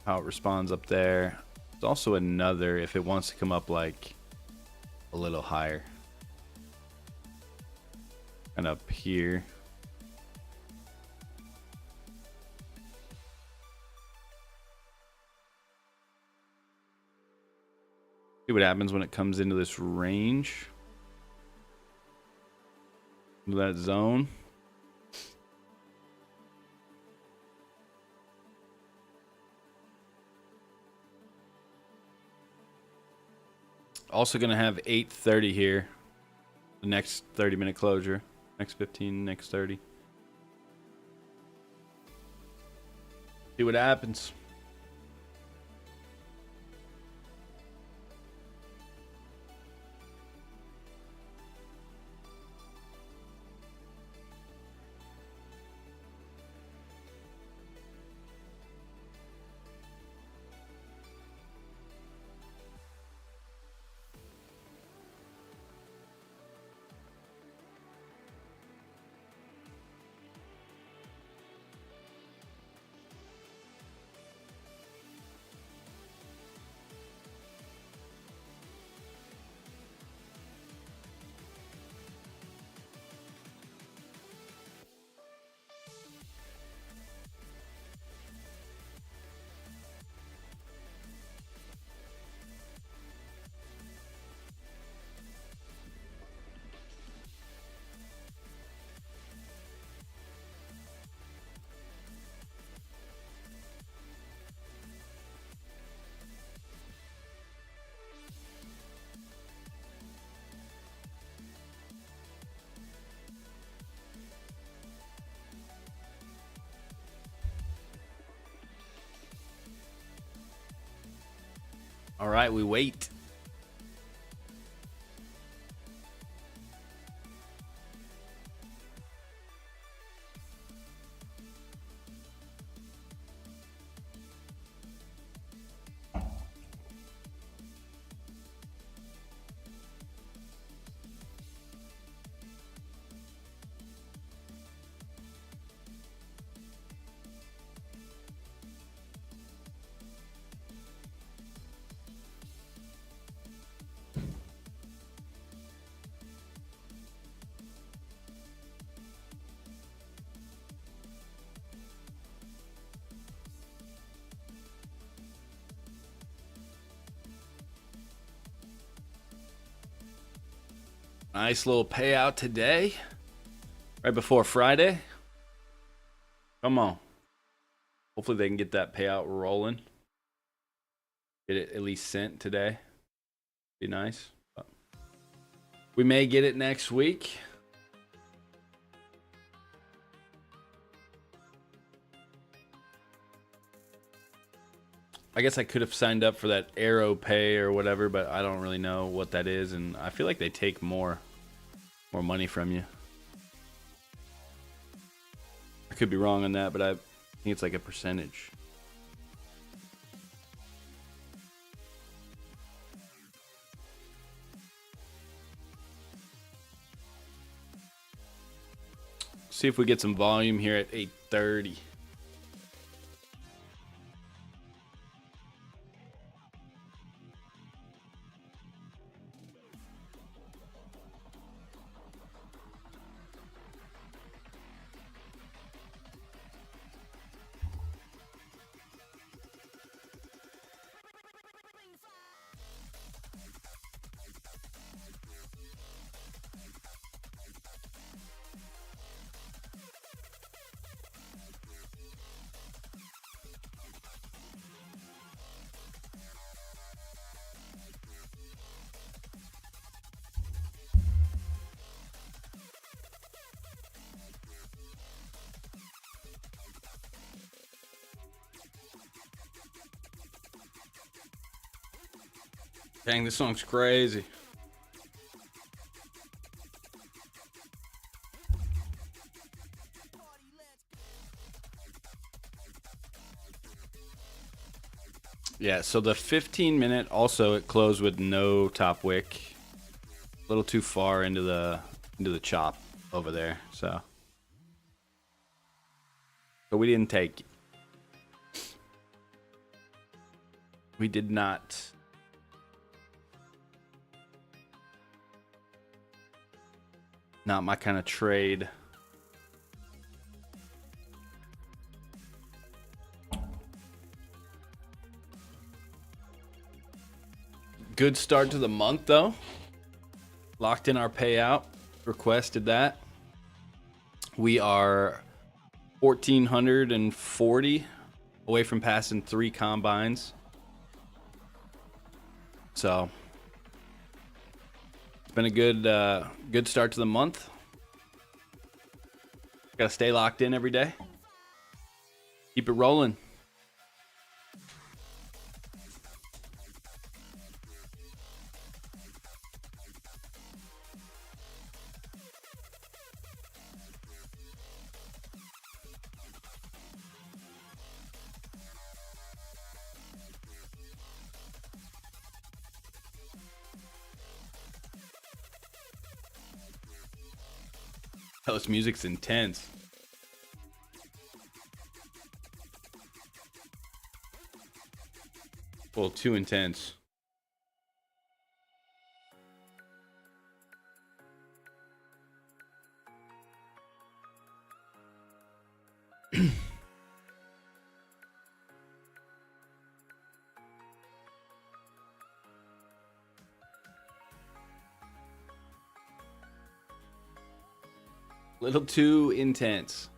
how it responds up there. There's also another if it wants to come up like a little higher. And up here. See what happens when it comes into this range. Into that zone. Also going to have 8:30 here. The next 30-minute closure. Next 15, next 30. See what happens. All right, we wait. Nice little payout today, right before Friday. Come on. Hopefully they can get that payout rolling. Get it at least sent today. Be nice. But we may get it next week. I guess I could have signed up for that Arrow Pay or whatever, but I don't really know what that is, and I feel like they take more money from you. I could be wrong on that, but I think it's like a percentage. See if we get some volume here at 8:30. Dang, this song's crazy. Yeah, so the 15-minute also it closed with no top wick. A little too far into the chop over there, so we didn't take. We did not. Not my kind of trade. Good start to the month, though. Locked in our payout. Requested that. We are 1,440 away from passing 3 combines. So it's been a good start to the month. Gotta stay locked in every day. Keep it rolling. Oh, this music's intense. A little too intense. Little too intense.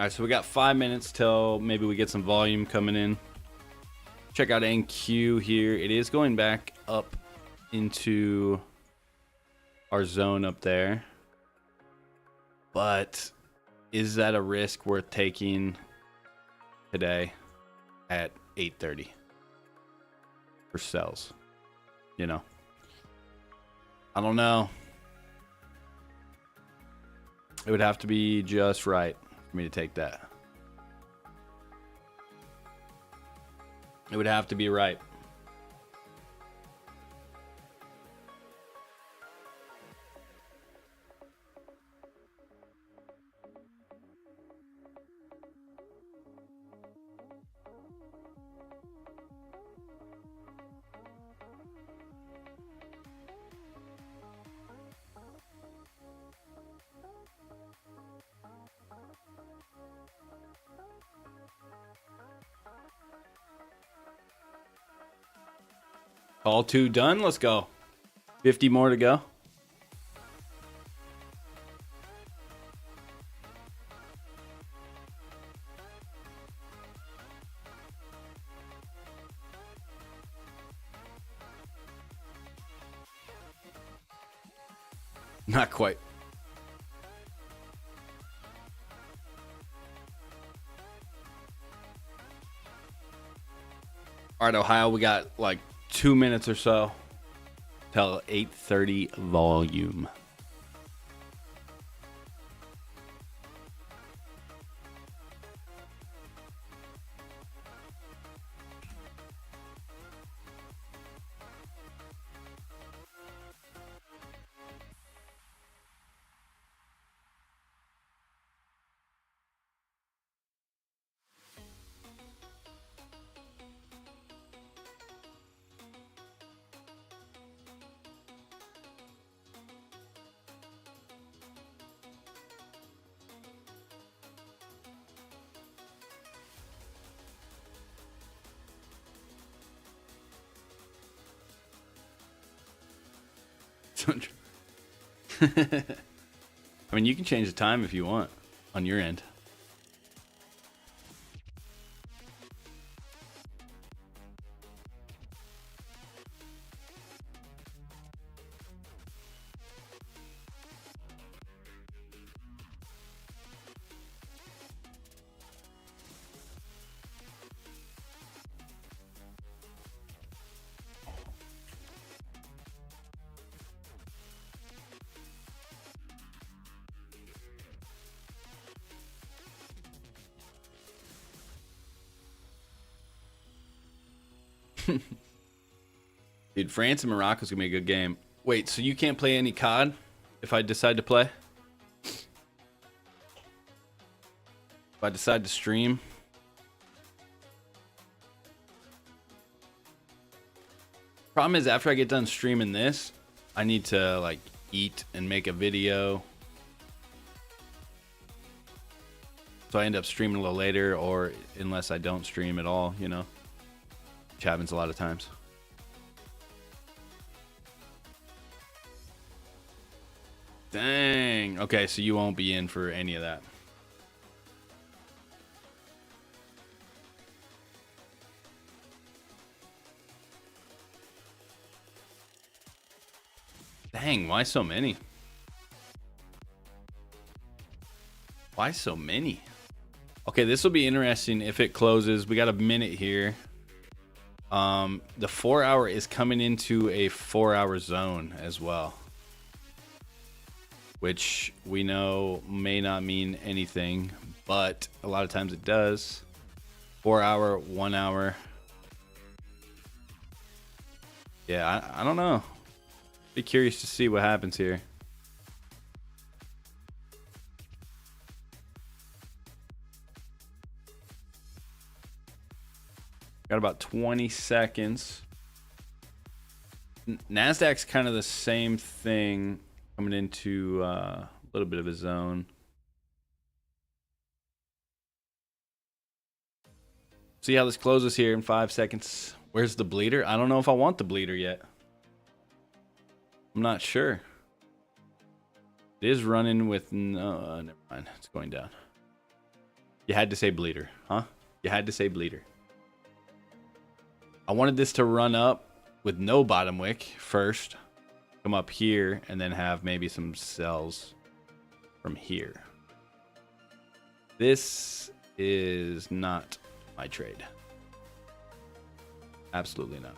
All right, so we got 5 minutes till maybe we get some volume coming in. Check out NQ here. It is going back up into our zone up there. But is that a risk worth taking today at 8:30 for sells? You know, I don't know. It would have to be just right for me to take that. It would have to be right. All two done. Let's go. 50 more to go. Not quite. All right, Ohio, we got like 2 minutes or so till 8:30 volume. I mean, you can change the time if you want on your end. Dude, France and Morocco's gonna be a good game. Wait, so you can't play any COD if I decide to play? If I decide to stream? Problem is, after I get done streaming this, I need to like eat and make a video. So I end up streaming a little later, or unless I don't stream at all, you know, which happens a lot of times. Dang. Okay, so you won't be in for any of that. Dang, why so many? Why so many? Okay, this will be interesting if it closes. We got a minute here. The 4 hour is coming into a 4 hour zone as well, which we know may not mean anything, but a lot of times it does. 4 hour, 1 hour. Yeah, I don't know. Be curious to see what happens here. Got about 20 seconds. Nasdaq's kind of the same thing, coming into a little bit of a zone. See how this closes here in 5 seconds. Where's the bleeder? I don't know if I want the bleeder yet. I'm not sure. It is running with no, never mind. It's going down. You had to say bleeder, huh? You had to say bleeder. I wanted this to run up with no bottom wick first. Come up here and then have maybe some cells from here. This is not my trade. Absolutely not.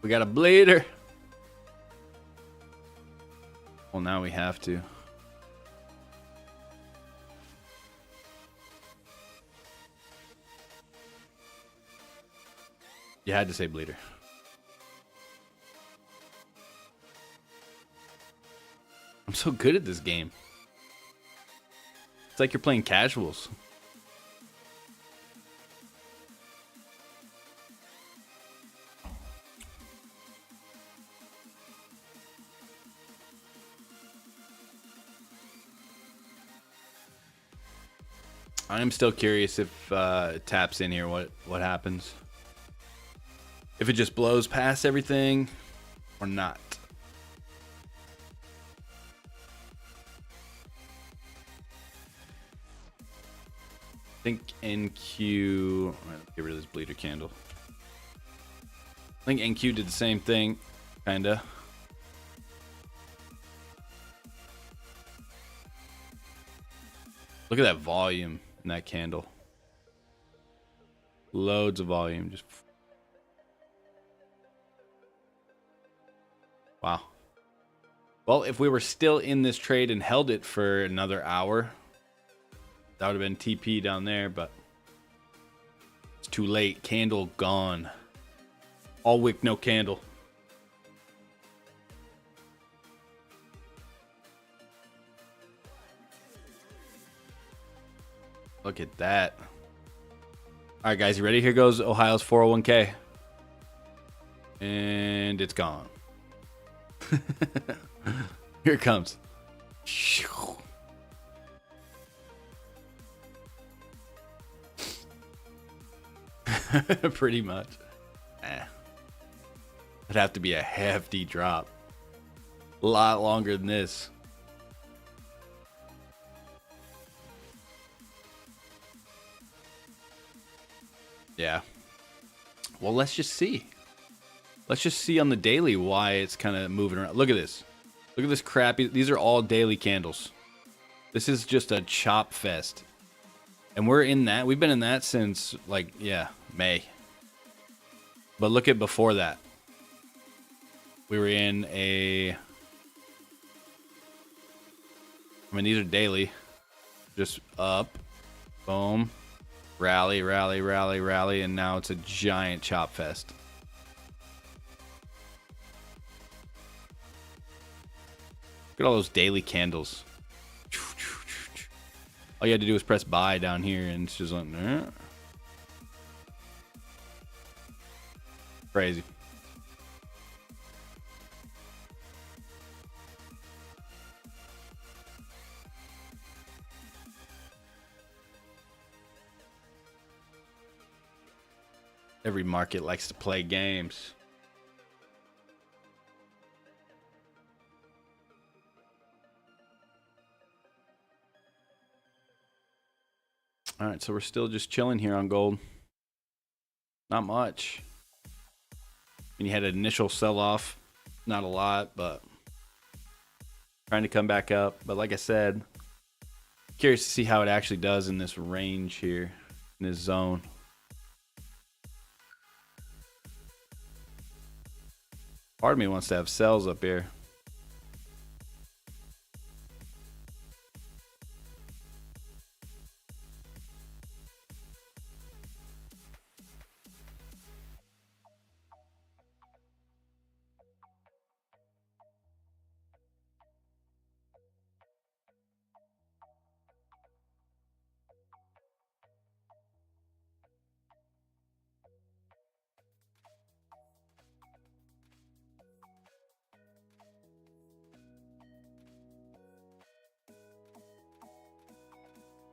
We got a bleeder. Well, now we have to. You had to say bleeder. I'm so good at this game. It's like you're playing casuals. I am still curious if it taps in here, what happens. If it just blows past everything or not. I think NQ... All right, let's get rid of this bleeder candle. I think NQ did the same thing, kinda. Look at that volume in that candle. Loads of volume. Just wow. Well, if we were still in this trade and held it for another hour, that would have been TP down there, but it's too late. Candle gone. All wick, no candle. Look at that. All right, guys, you ready? Here goes Ohio's 401k. And it's gone. Here it comes. Pretty much. It'd have to be a hefty drop. A lot longer than this. Yeah. Well, let's just see. Let's just see on the daily why it's kind of moving around. Look at this. Look at this crappy. These are all daily candles. This is just a chop fest. And we're in that. We've been in that since, like, yeah, May. But look at before that. We were in a... I mean, these are daily. Just up. Boom. Rally, rally, rally, rally. And now it's a giant chop fest. Look at all those daily candles. All you had to do was press buy down here and it's just like, crazy. Every market likes to play games. All right, so we're still just chilling here on gold. Not much. And you had an initial sell-off. Not a lot, but trying to come back up. But like I said, curious to see how it actually does in this range here, in this zone. Part of me wants to have cells up here.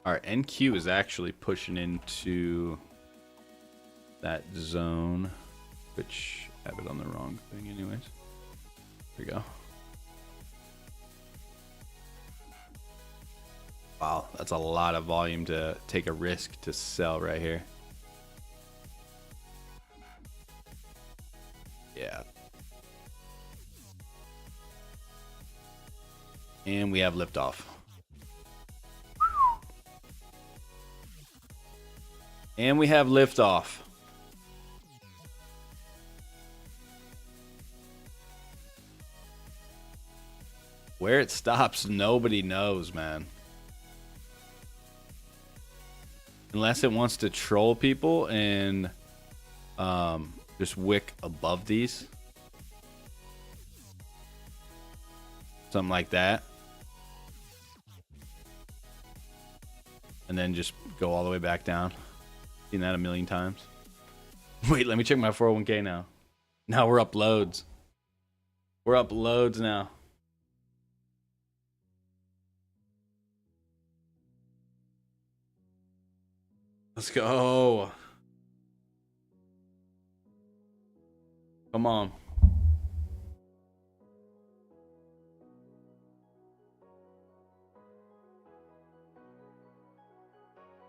Our NQ is actually pushing into that zone, which I have it on the wrong thing anyways. There we go. Wow, that's a lot of volume to take a risk to sell right here. Yeah. And we have liftoff. And we have liftoff. Where it stops, nobody knows, man. Unless it wants to troll people and just wick above these. Something like that. And then just go all the way back down. Seen that a million times. Wait, let me check my 401k now. Now we're up loads. We're up loads now. Let's go. Come on.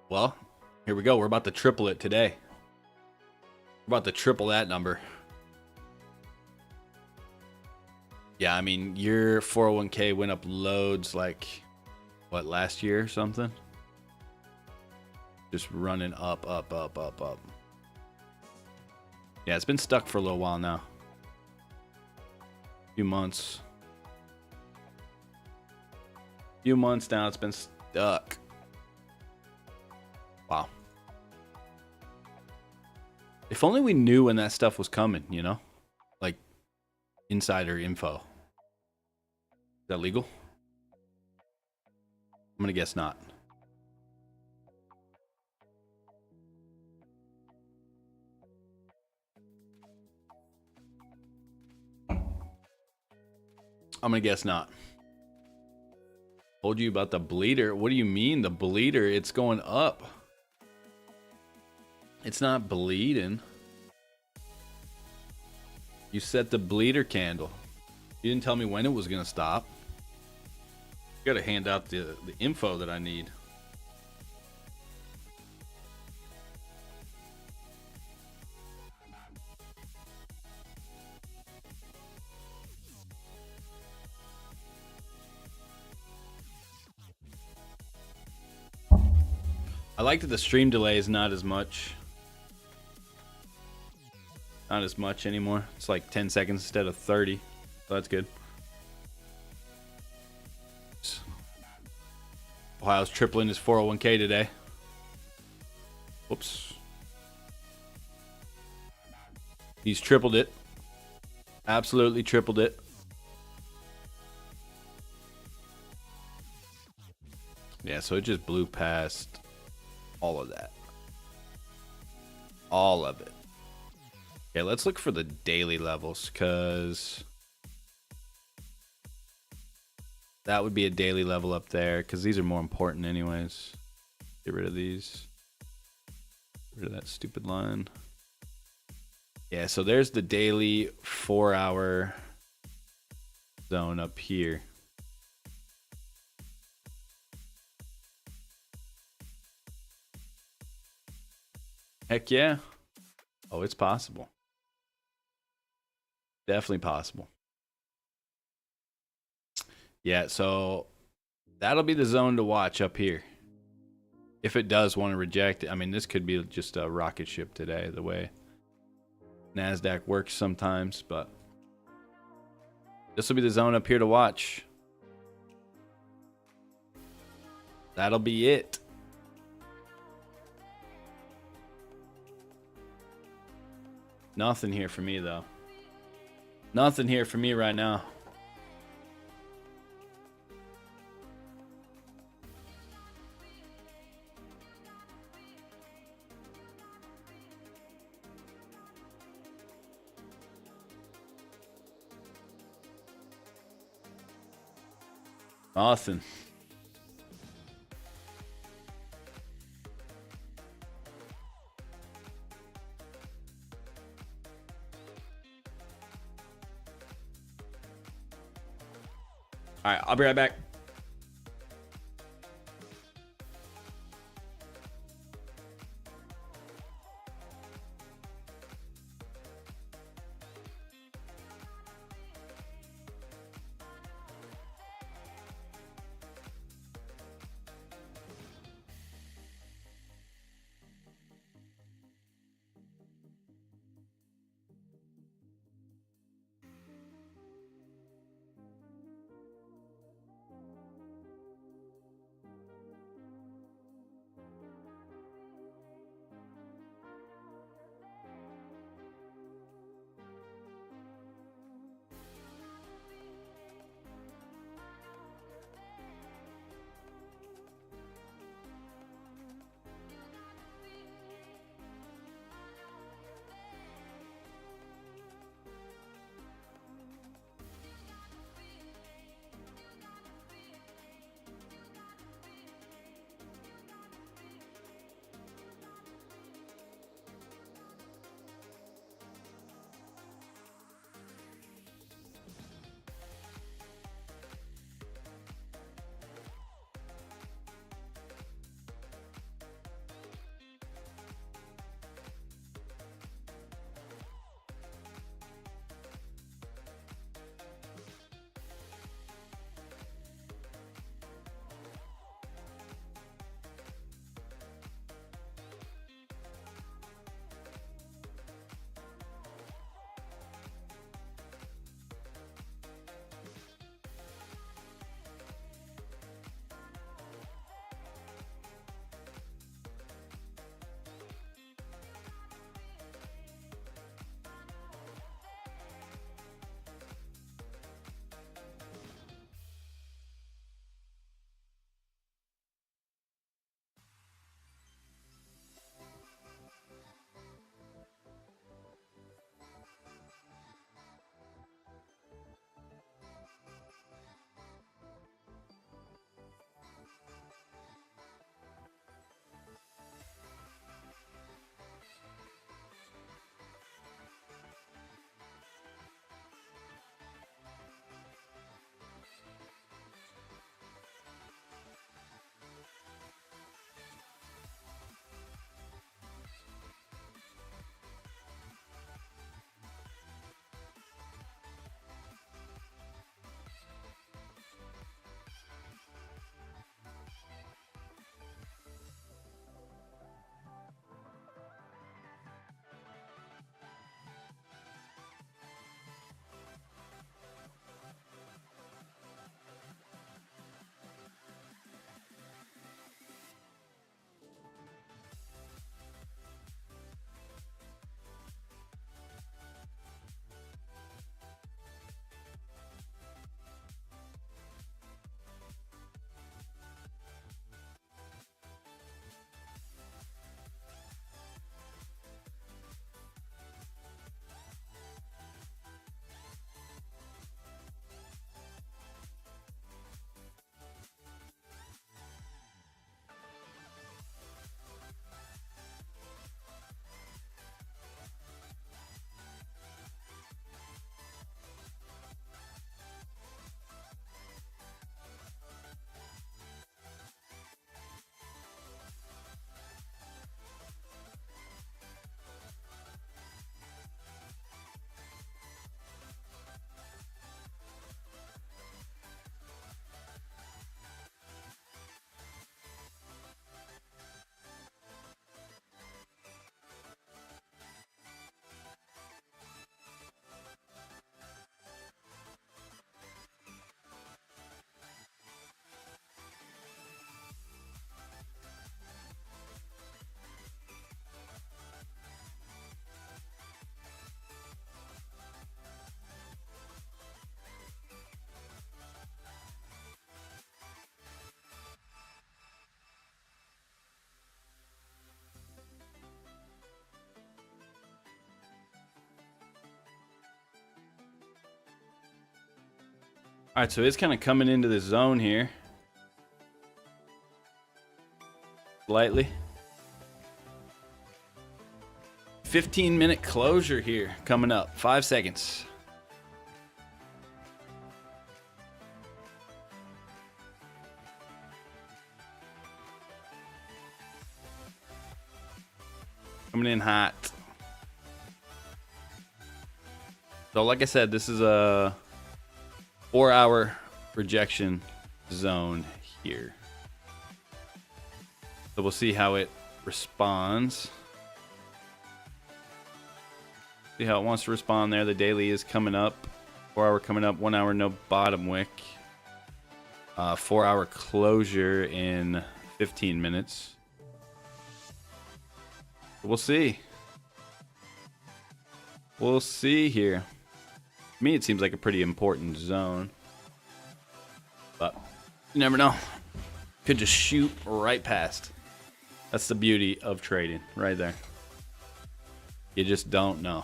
Well, here we go. We're about to triple it today. We're about to triple that number. Yeah, I mean, your 401k went up loads like, what, last year or something? Just running up, up, up, up, up. Yeah, it's been stuck for a little while now. Few months. Few months now it's been stuck. Wow. If only we knew when that stuff was coming, you know? Like insider info. Is that legal? I'm gonna guess not. I'm gonna guess not. Told you about the bleeder. What do you mean the bleeder? It's going up. It's not bleeding. You set the bleeder candle. You didn't tell me when it was gonna stop. You gotta hand out the info that I need. I like that the stream delay is not as much. Not as much anymore. It's like 10 seconds instead of 30. So that's good. Ohio's tripling his 401k today. Whoops. He's tripled it. Absolutely tripled it. Yeah, so it just blew past all of that. All of it. Okay, let's look for the daily levels, because that would be a daily level up there, because these are more important anyways. Get rid of these. Get rid of that stupid line. Yeah, so there's the daily 4-hour zone up here. Heck yeah. Oh, it's possible. Definitely possible. Yeah, so that'll be the zone to watch up here. If it does want to reject it. I mean, this could be just a rocket ship today, the way Nasdaq works sometimes, but this will be the zone up here to watch. That'll be it. Nothing here for me, though. Nothing here for me right now. Nothing. All right, I'll be right back. All right, so it's kind of coming into the zone here. Slightly. 15-minute closure here coming up. 5 seconds. Coming in hot. So like I said, this is a 4-hour rejection zone here. So we'll see how it responds. See how it wants to respond there. The daily is coming up. 4-hour coming up. 1 hour no bottom wick. 4-hour closure in 15 minutes. We'll see. We'll see here. To me, it seems like a pretty important zone. But you never know. Could just shoot right past. That's the beauty of trading right there. You just don't know.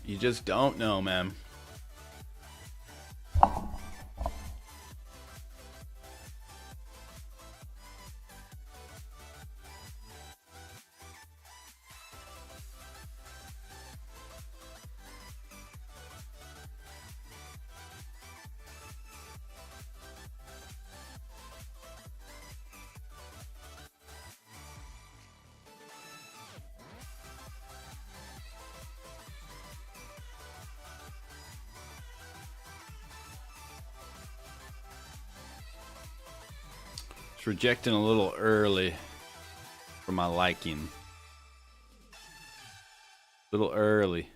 You just don't know, man. It's rejecting a little early for my liking. A little early.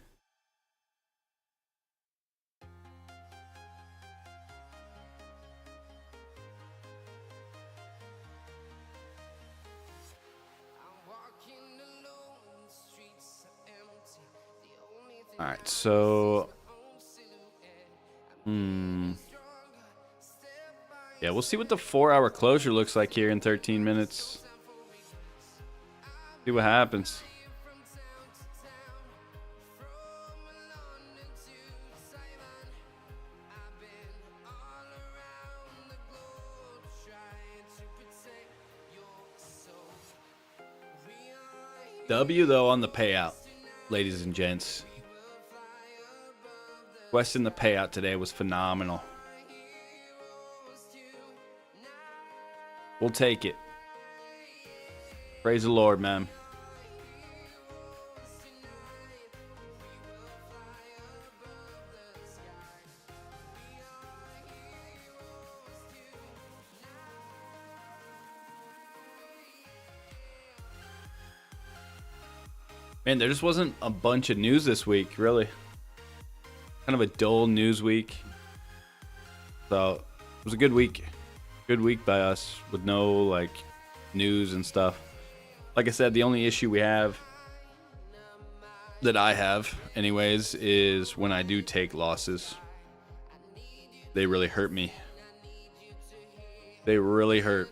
All right, so yeah, we'll see what the 4-hour closure looks like here in 13 minutes. See what happens. W though on the payout, ladies and gents. Question the payout today was phenomenal. We'll take it. Praise the Lord, man. Man, there just wasn't a bunch of news this week, really. Kind of a dull news week. So, it was a good week. Good week by us with no like news and stuff. Like I said, the only issue we have, that I have anyways, is when I do take losses. They really hurt me. They really hurt.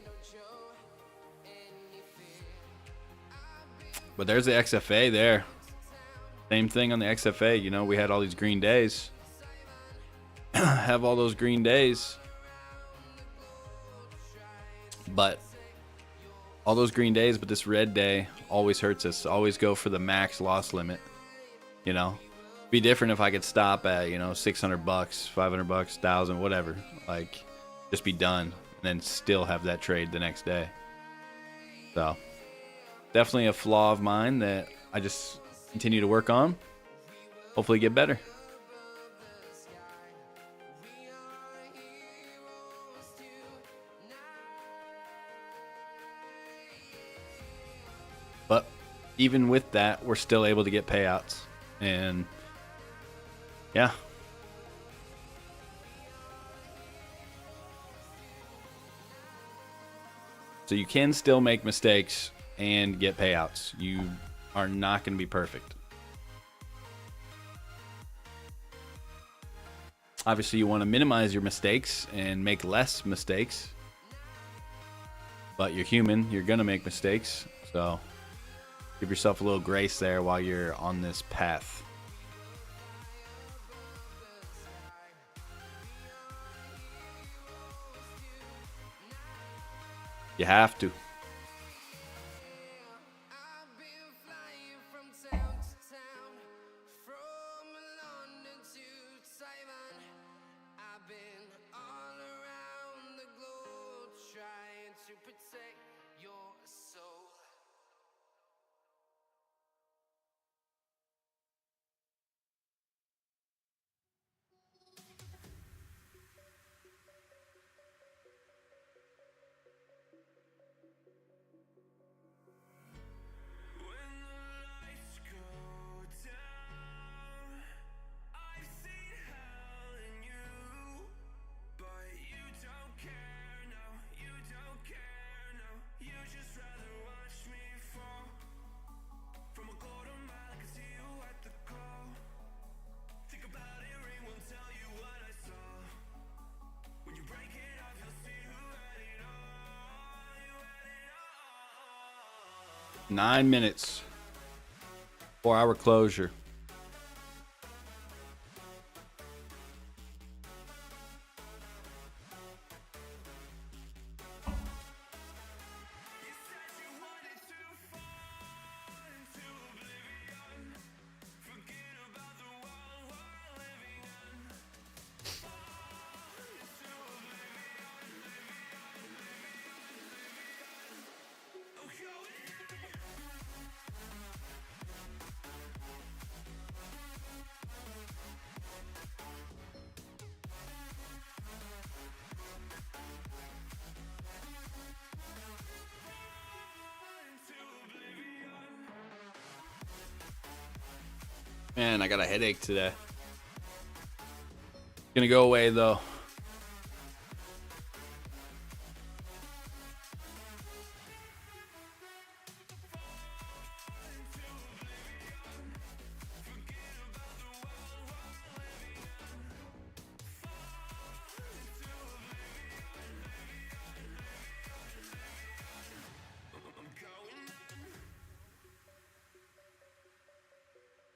But there's the XFA there. Same thing on the XFA. You know, we had all these green days. Have all those green days. But all those green days, but this red day always hurts us. Always go for the max loss limit. You know, be different if I could stop at, you know, $600, $500, 1,000, whatever. Like, just be done and then still have that trade the next day. So, definitely a flaw of mine that I just continue to work on. Hopefully get better. But even with that, we're still able to get payouts. And yeah. So you can still make mistakes and get payouts. You are not going to be perfect. Obviously, you want to minimize your mistakes and make less mistakes. But you're human. You're going to make mistakes. So give yourself a little grace there while you're on this path. You have to. Nine minutes. 4-hour closure. Man, I got a headache today. Gonna go away though.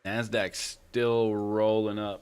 Nasdaq still rolling up.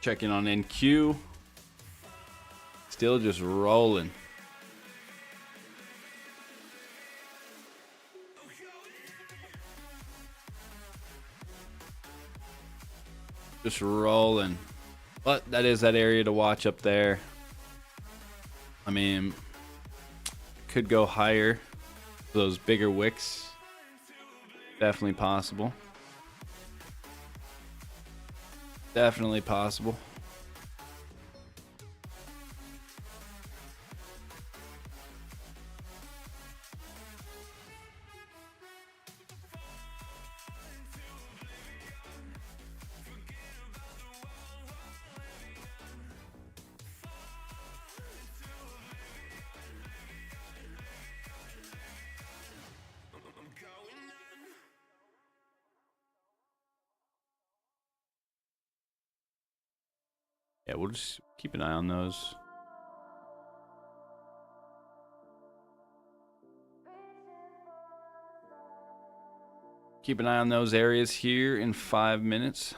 Checking on NQ. Still just rolling. Just rolling. But that is that area to watch up there. I mean, could go higher. Those bigger wicks. Definitely possible. Definitely possible. Yeah, we'll just keep an eye on those. Keep an eye on those areas here in 5 minutes.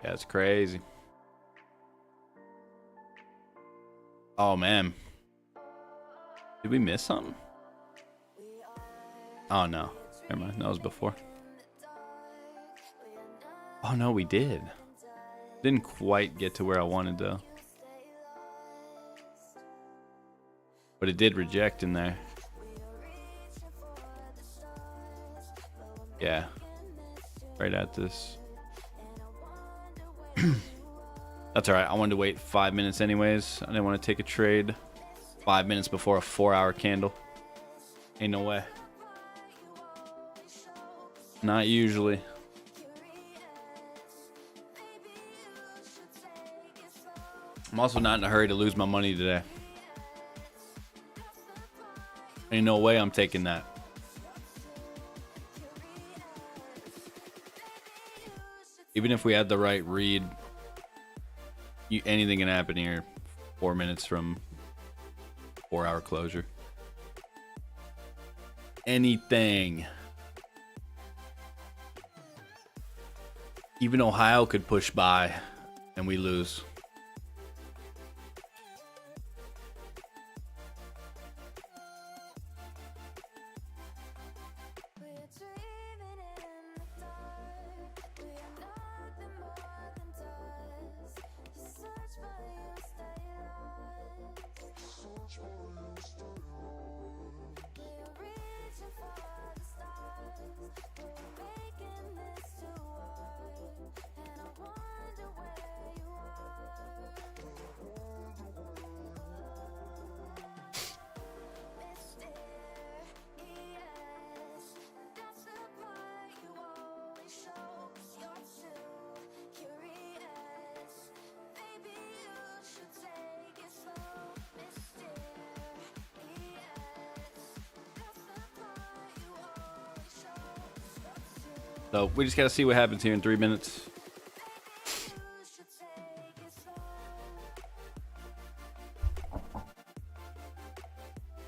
Yeah, it's crazy. Oh, man. Did we miss something? Oh no, never mind. That was before. Oh no, we did. Didn't quite get to where I wanted though. But it did reject in there. Yeah. Right at this. That's alright. I wanted to wait 5 minutes anyways. I didn't want to take a trade 5 minutes before a 4-hour candle. Ain't no way. Not usually. I'm also not in a hurry to lose my money today. Ain't no way I'm taking that. Even if we had the right read, anything can happen here. 4 minutes from 4-hour closure. Anything. Even Ohio could push by and we lose. So we just got to see what happens here in 3 minutes.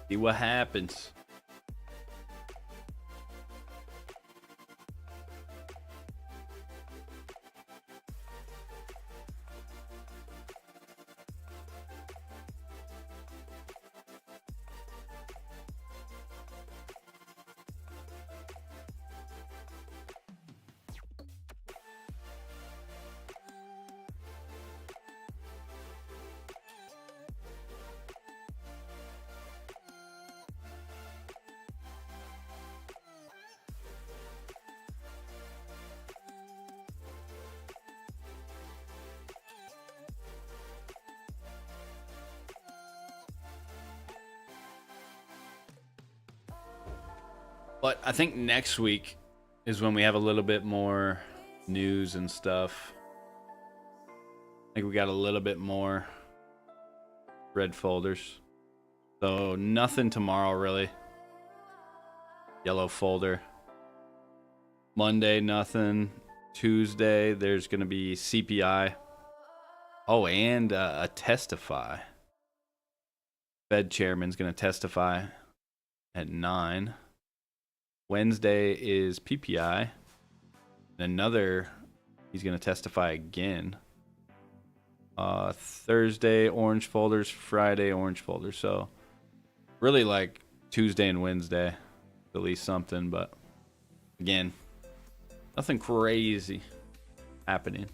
See what happens. But I think next week is when we have a little bit more news and stuff. I think we got a little bit more red folders. So nothing tomorrow really. Yellow folder. Monday, nothing. Tuesday, there's going to be CPI. Oh, and a testify. Fed chairman's going to testify at 9. Wednesday is PPI. Another, he's going to testify again. Thursday, orange folders. Friday, orange folders. So really like Tuesday and Wednesday, at least something. But again, nothing crazy happening.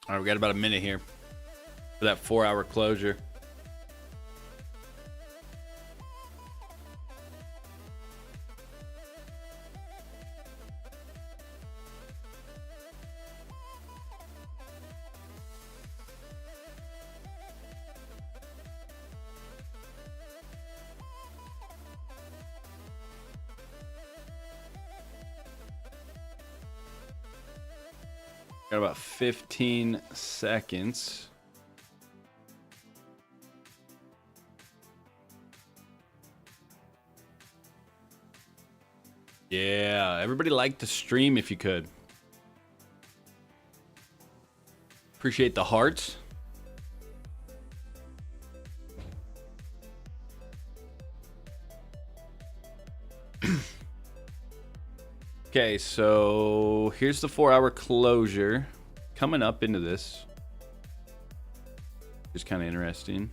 All right, we got about a minute here for that 4-hour closure. Got about 15 seconds. Yeah, everybody like the stream if you could. Appreciate the hearts. Okay, so here's the 4-hour closure coming up into this. Just kind of interesting.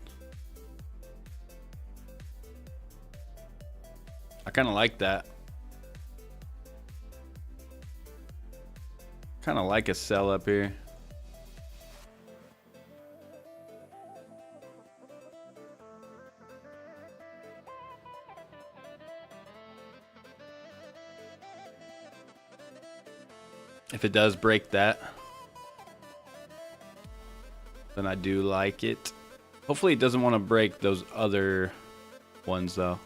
I kind of like that. Kind of like a sell up here. If it does break that, then I do like it. Hopefully it doesn't want to break those other ones though.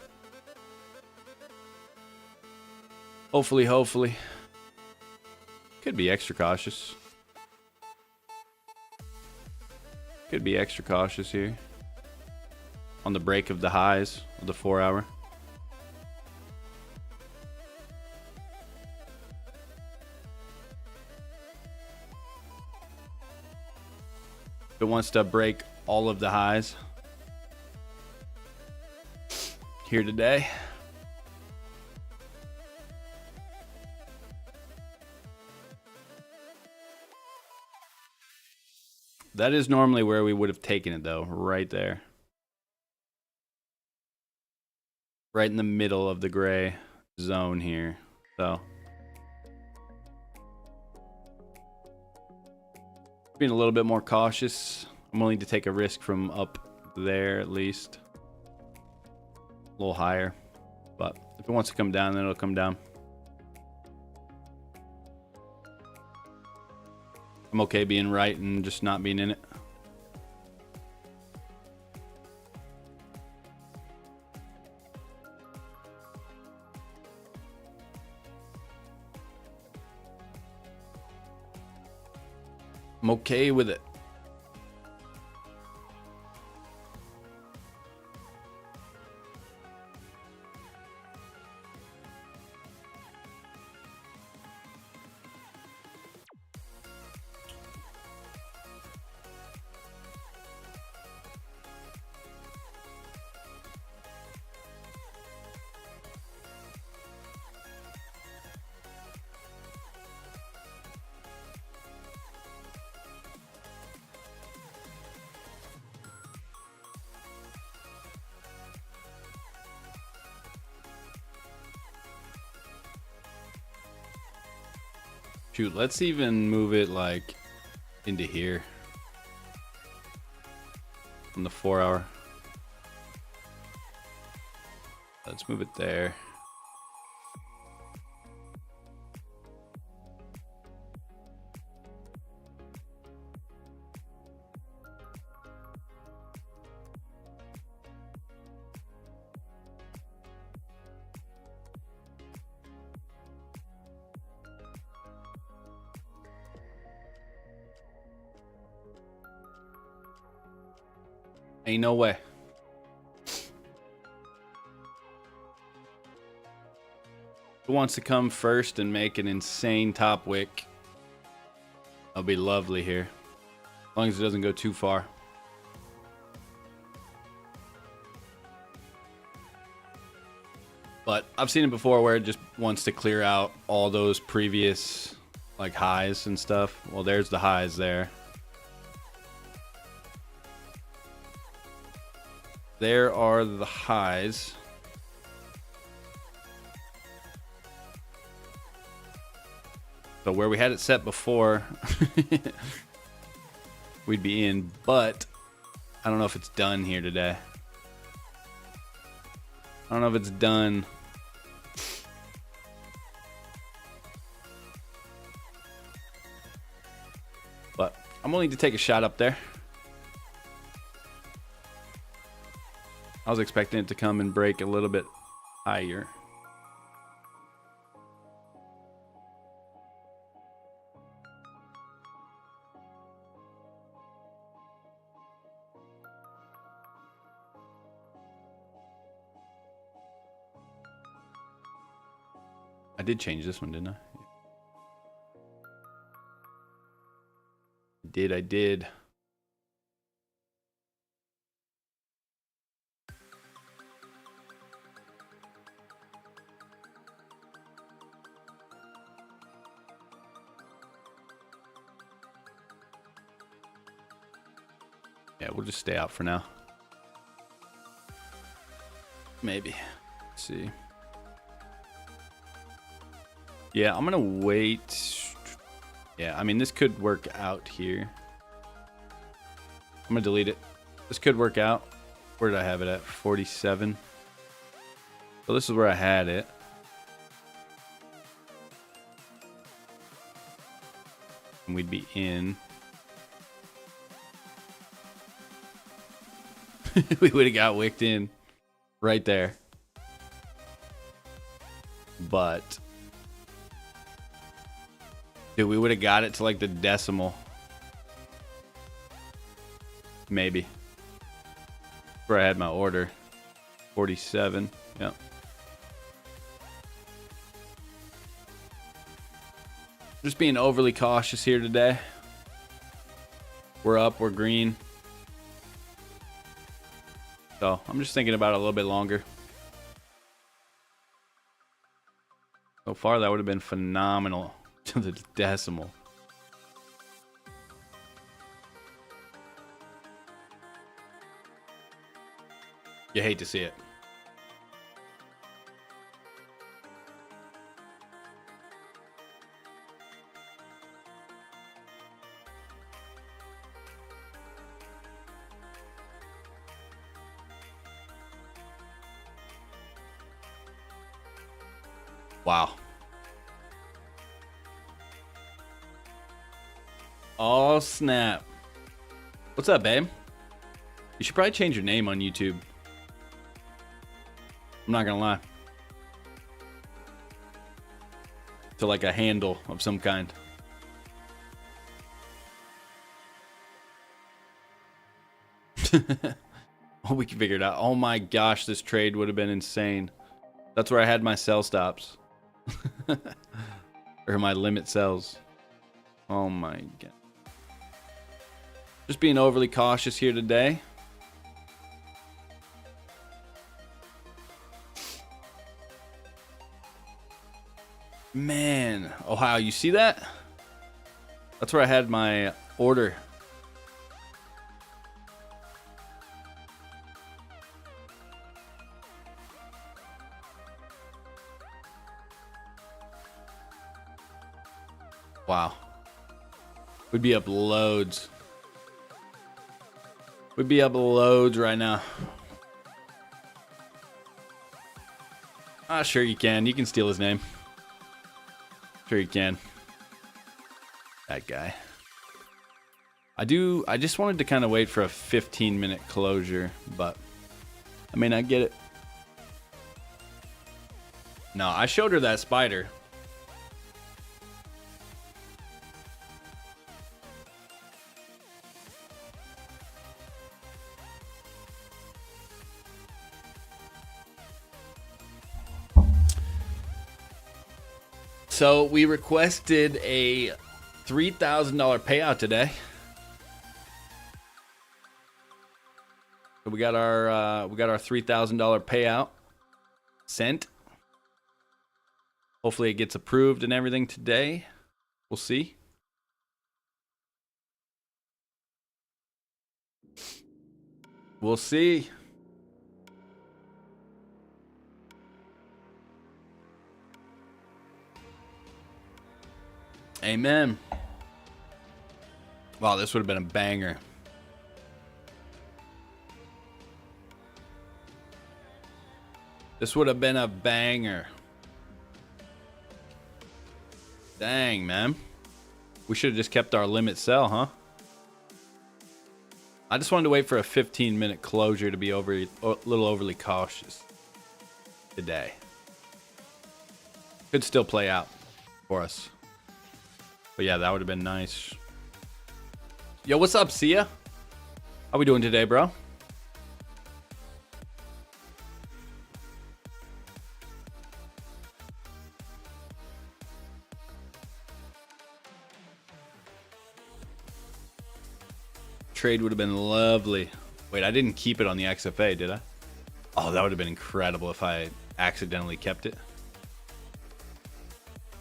Hopefully. Could be extra cautious. Could be extra cautious here. On the break of the highs of the 4-hour. If it wants to break all of the highs here today. That is normally where we would have taken it though, right there. Right in the middle of the gray zone here. So being a little bit more cautious. I'm willing to take a risk from up there at least. A little higher. But if it wants to come down, then it'll come down. I'm okay being right and just not being in it. I'm okay with it. Shoot, let's even move it like into here on the 4-hour. Let's move it there. Ain't no way. Who wants to come first and make an insane top wick? That'll be lovely here. As long as it doesn't go too far. But I've seen it before where it just wants to clear out all those previous like highs and stuff. Well, there's the highs there. There are the highs. So where we had it set before, we'd be in, but I don't know if it's done here today. I don't know if it's done. But I'm willing to take a shot up there. I was expecting it to come and break a little bit higher. did change this one, didn't I? I did. Yeah, we'll just stay out for now. Maybe. Let's see. Yeah, I'm gonna wait. Yeah, I mean, this could work out here. I'm gonna delete it. This could work out. Where did I have it at? 47. So this is where I had it. And we'd be in. We would have got wicked in right there. But dude, we would have got it to like the decimal. Maybe. Where I had my order. 47. Yeah. Just being overly cautious here today. We're up, we're green. So I'm just thinking about it a little bit longer. So far, that would have been phenomenal to the decimal. You hate to see it. Wow. Oh, snap. What's up, babe? You should probably change your name on YouTube. I'm not gonna lie. To like a handle of some kind. Oh, we can figure it out. Oh my gosh, this trade would have been insane. That's where I had my sell stops. Or my limit sells. Oh my god. Just being overly cautious here today. Man, Ohio, you see that? That's where I had my order. Wow. We'd be up loads. We'd be up loads right now. Ah, sure you can. You can steal his name. Sure you can. That guy. I just wanted to kind of wait for a 15-minute closure, but I may not get it. No, I showed her that spider. So we requested a $3,000 payout today. So we got our $3,000 payout sent. Hopefully it gets approved and everything today. We'll see. We'll see. Amen. Wow, this would have been a banger. This would have been a banger. Dang, man. We should have just kept our limit sell, huh? I just wanted to wait for a 15-minute closure to be a little overly cautious today. Could still play out for us. But yeah, that would have been nice. Yo, what's up, Sia? How we doing today, bro? trade would have been lovely. Wait, I didn't keep it on the XFA, did I? Oh, that would have been incredible if I accidentally kept it.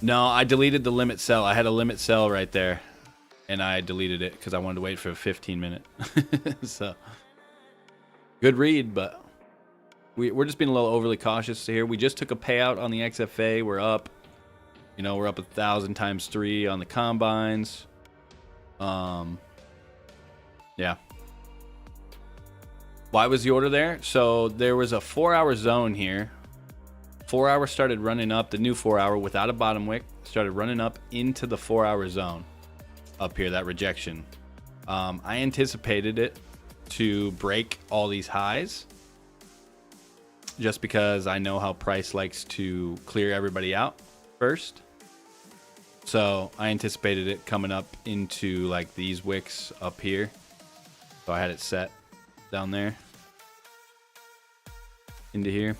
No, I deleted the limit sell. I had a limit sell right there, and I deleted it because I wanted to wait for a 15-minute. So, good read, but we're just being a little overly cautious here. We just took a payout on the XFA. We're up. You know, we're up 1,000 times 3 on the combines. Yeah. Why was the order there? So there was a 4-hour zone here. 4 hour started running up. The new 4 hour without a bottom wick started running up into the 4-hour zone up here, that rejection. I anticipated it to break all these highs just because I know how price likes to clear everybody out first. So I anticipated it coming up into like these wicks up here. So I had it set down there into here.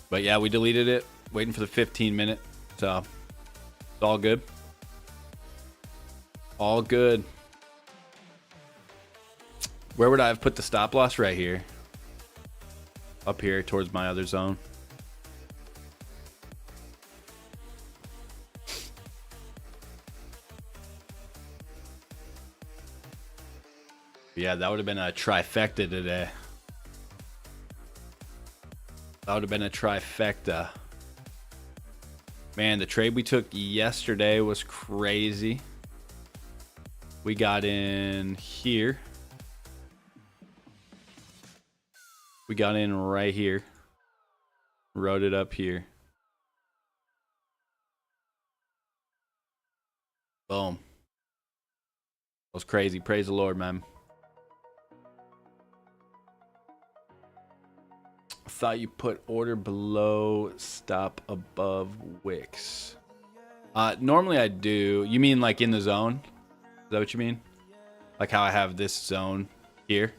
But yeah, we deleted it, waiting for the 15-minute. So it's all good. All good. Where would I have put the stop loss? Right here. Up here towards my other zone. Yeah, that would have been a trifecta today. That would have been a trifecta. Man, the trade we took yesterday was crazy. We got in here. We got in right here. Wrote it up here. Boom. That was crazy. Praise the Lord, man. I thought you put order below, stop above wicks. Normally I do. You mean like in the zone? Is that what you mean? Like how I have this zone here?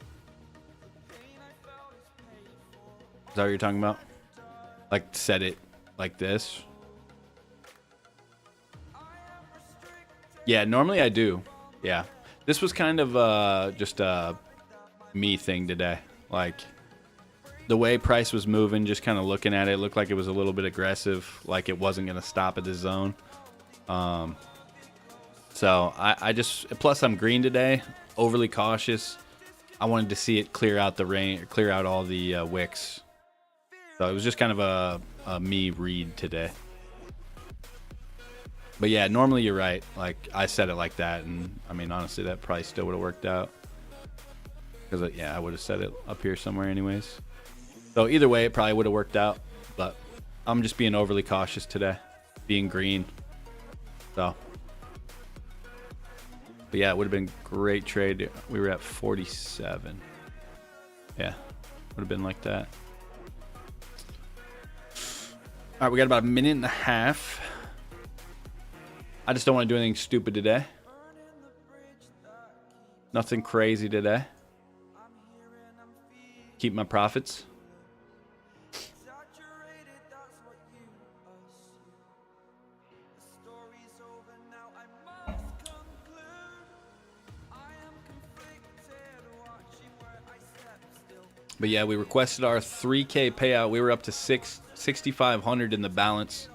Is that what you're talking about? Like set it like this? Yeah, normally I do. Yeah. This was kind of just a me thing today. Like the way price was moving, just kind of looking at it, looked like it was a little bit aggressive, like it wasn't going to stop at this zone. So I just, plus I'm green today, overly cautious. I wanted to see it clear out the rain, clear out all the wicks. So it was just kind of a me read today. But yeah, normally you're right. Like I said it like that, and I mean honestly, that probably still would have worked out. Because yeah, I would have set it up here somewhere anyways. So either way, it probably would have worked out. But I'm just being overly cautious today, being green. So, but yeah, it would have been a great trade. We were at 47. Yeah, would have been like that. All right, we got about a minute and a half. I just don't want to do anything stupid today. Nothing crazy today. Keep my profits. But yeah, we requested our 3K payout. We were up to 6,500 in the balance.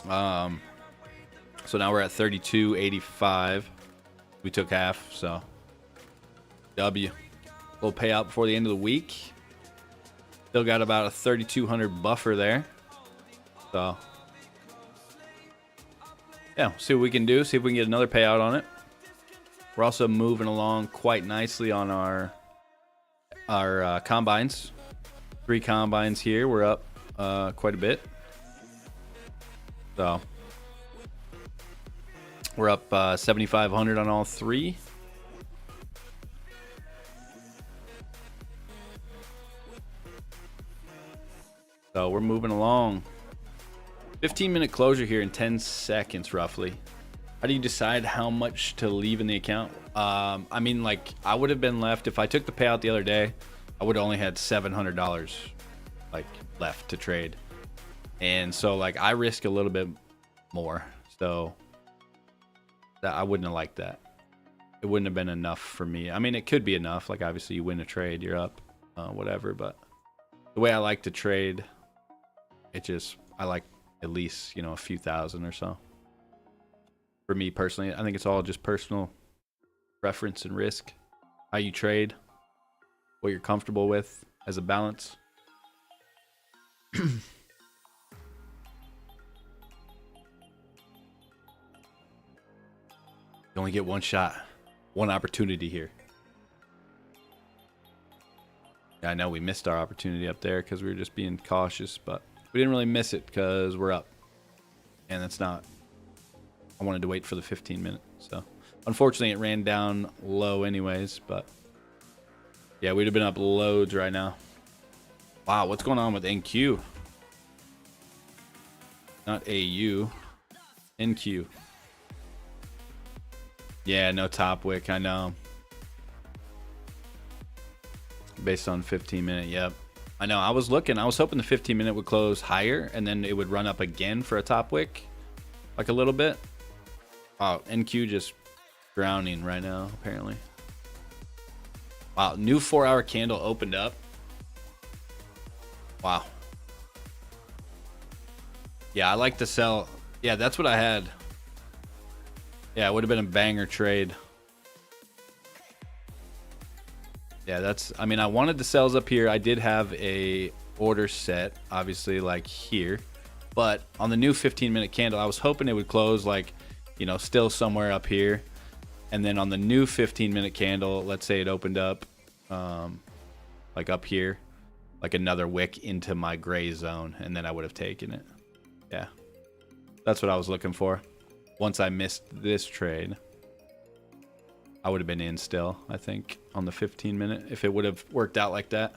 So now we're at 32.85. We took half, so W. We'll pay out before the end of the week. Still got about a 3,200 buffer there. So yeah, see what we can do. See if we can get another payout on it. We're also moving along quite nicely on our combines. 3 combines here. We're up quite a bit. So we're up 7,500 on all 3. So we're moving along. 15-minute closure here in 10 seconds roughly. How do you decide how much to leave in the account? I mean, like, I would have been left, if I took the payout the other day, I would have only had $700 like left to trade. And so like I risk a little bit more. So That I wouldn't have liked that. It wouldn't have been enough for me. I mean, it could be enough. Like, obviously, you win a trade, you're up, whatever. But the way I like to trade, I like at least, you know, a few thousand or so. For me personally, I think it's all just personal preference and risk. How you trade, what you're comfortable with as a balance. You only get one shot, one opportunity here. Yeah, I know we missed our opportunity up there because we were just being cautious, but we didn't really miss it because we're up. And that's not... I wanted to wait for the 15 minute, so... Unfortunately, it ran down low anyways, but... Yeah, we'd have been up loads right now. Wow, what's going on with NQ? Not AU. NQ. Yeah, no top wick, I know. Based on 15 minute, yep. I know, I was hoping the 15 minute would close higher, and then it would run up again for a top wick. Like a little bit. Oh, NQ just drowning right now, apparently. Wow, new 4-hour candle opened up. Wow. Yeah, I like to sell. Yeah, that's what I had. Yeah, it would have been a banger trade. Yeah, that's... I mean, I wanted the sells up here. I did have a order set, obviously, like here. But on the new 15-minute candle, I was hoping it would close, like, you know, still somewhere up here. And then on the new 15-minute candle, let's say it opened up, like up here, like another wick into my gray zone, and then I would have taken it. Yeah, that's what I was looking for. Once I missed this trade, I would have been in still, I think, on the 15-minute if it would have worked out like that.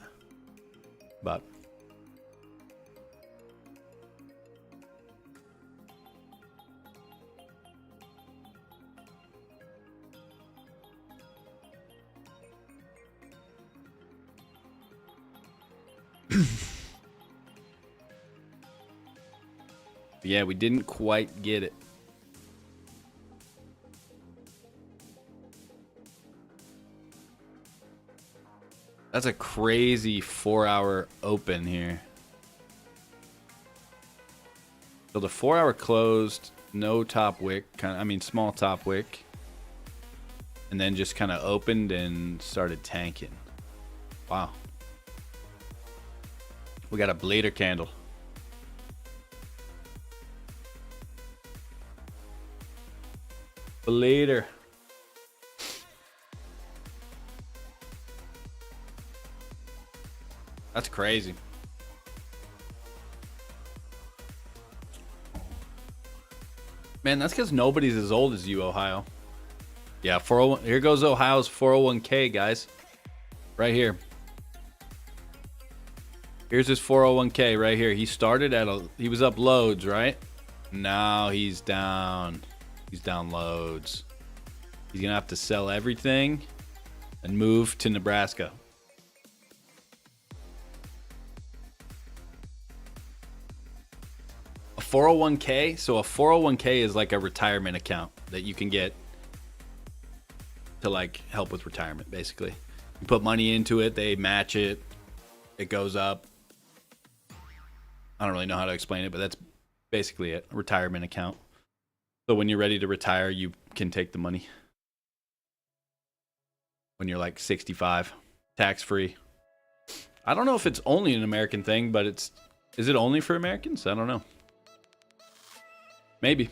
But yeah, we didn't quite get it. That's a crazy 4-hour open here. So the 4-hour closed, no top wick, small top wick. And then just kind of opened and started tanking. Wow. We got a blader candle. Blader. That's crazy. Man, that's because nobody's as old as you, Ohio. Yeah, 401. Here goes Ohio's 401k, guys. Right here. Here's his 401k right here. He started he was up loads, right? Now he's down. He's down loads. He's gonna have to sell everything and move to Nebraska. A 401k. So a 401k is like a retirement account that you can get to like help with retirement, basically. You put money into it, they match it, it goes up. I don't really know how to explain it, but that's basically it. A retirement account. So when you're ready to retire, you can take the money. When you're like 65, tax-free. I don't know if it's only an American thing, but is it only for Americans? I don't know. Maybe.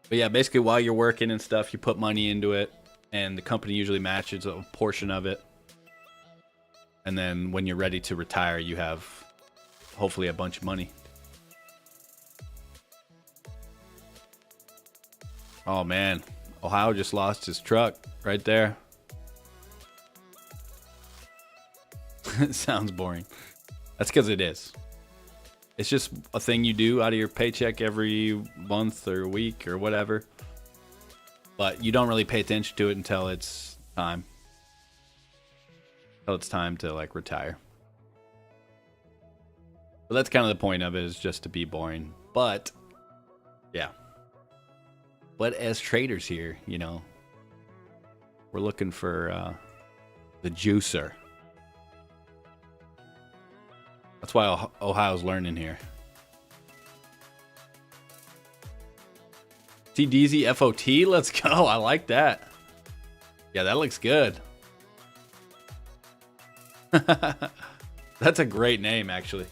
But yeah, basically while you're working and stuff, you put money into it, and the company usually matches a portion of it. And then when you're ready to retire, you have hopefully a bunch of money. Oh man, Ohio just lost his truck right there. It sounds boring. That's because it is. It's just a thing you do out of your paycheck every month or week or whatever. But you don't really pay attention to it until it's time. Until it's time to like retire. But that's kind of the point of it, is just to be boring. But yeah. But as traders here, you know, we're looking for the juicer. That's why Ohio's learning here. TDZ FOT, let's go. I like that. Yeah, that looks good. That's a great name, actually.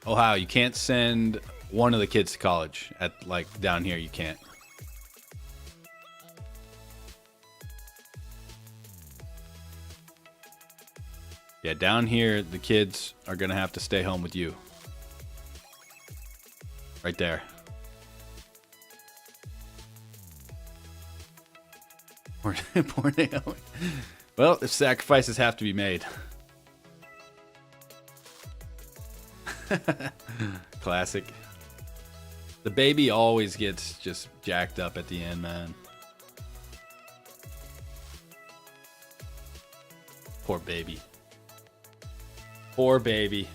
Ohio, you can't send one of the kids to college. At like down here, you can't. Yeah, down here, the kids are gonna have to stay home with you. Right there. Poor Naomi. Well, if sacrifices have to be made. Classic. The baby always gets just jacked up at the end, man. Poor baby. Poor baby.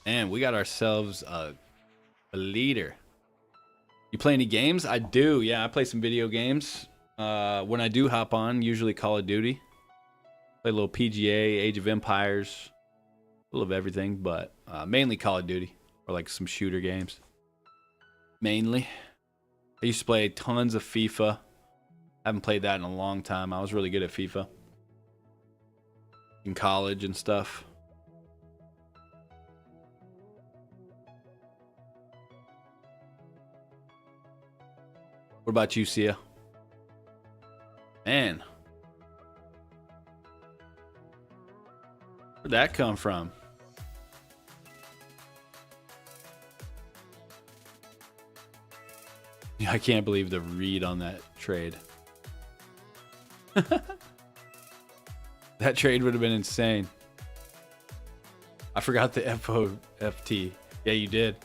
And we got ourselves a leader. You play any games? I do. Yeah, I play some video games. When I do hop on, usually Call of Duty. Play a little PGA, Age of Empires, a little of everything, but mainly Call of Duty or like some shooter games. Mainly. I used to play tons of FIFA. Haven't played that in a long time. I was really good at FIFA in college and stuff. What about you, Sia? Man. Where'd that come from? Yeah, I can't believe the read on that trade. That trade would have been insane. I forgot the FOFT. Yeah, you did.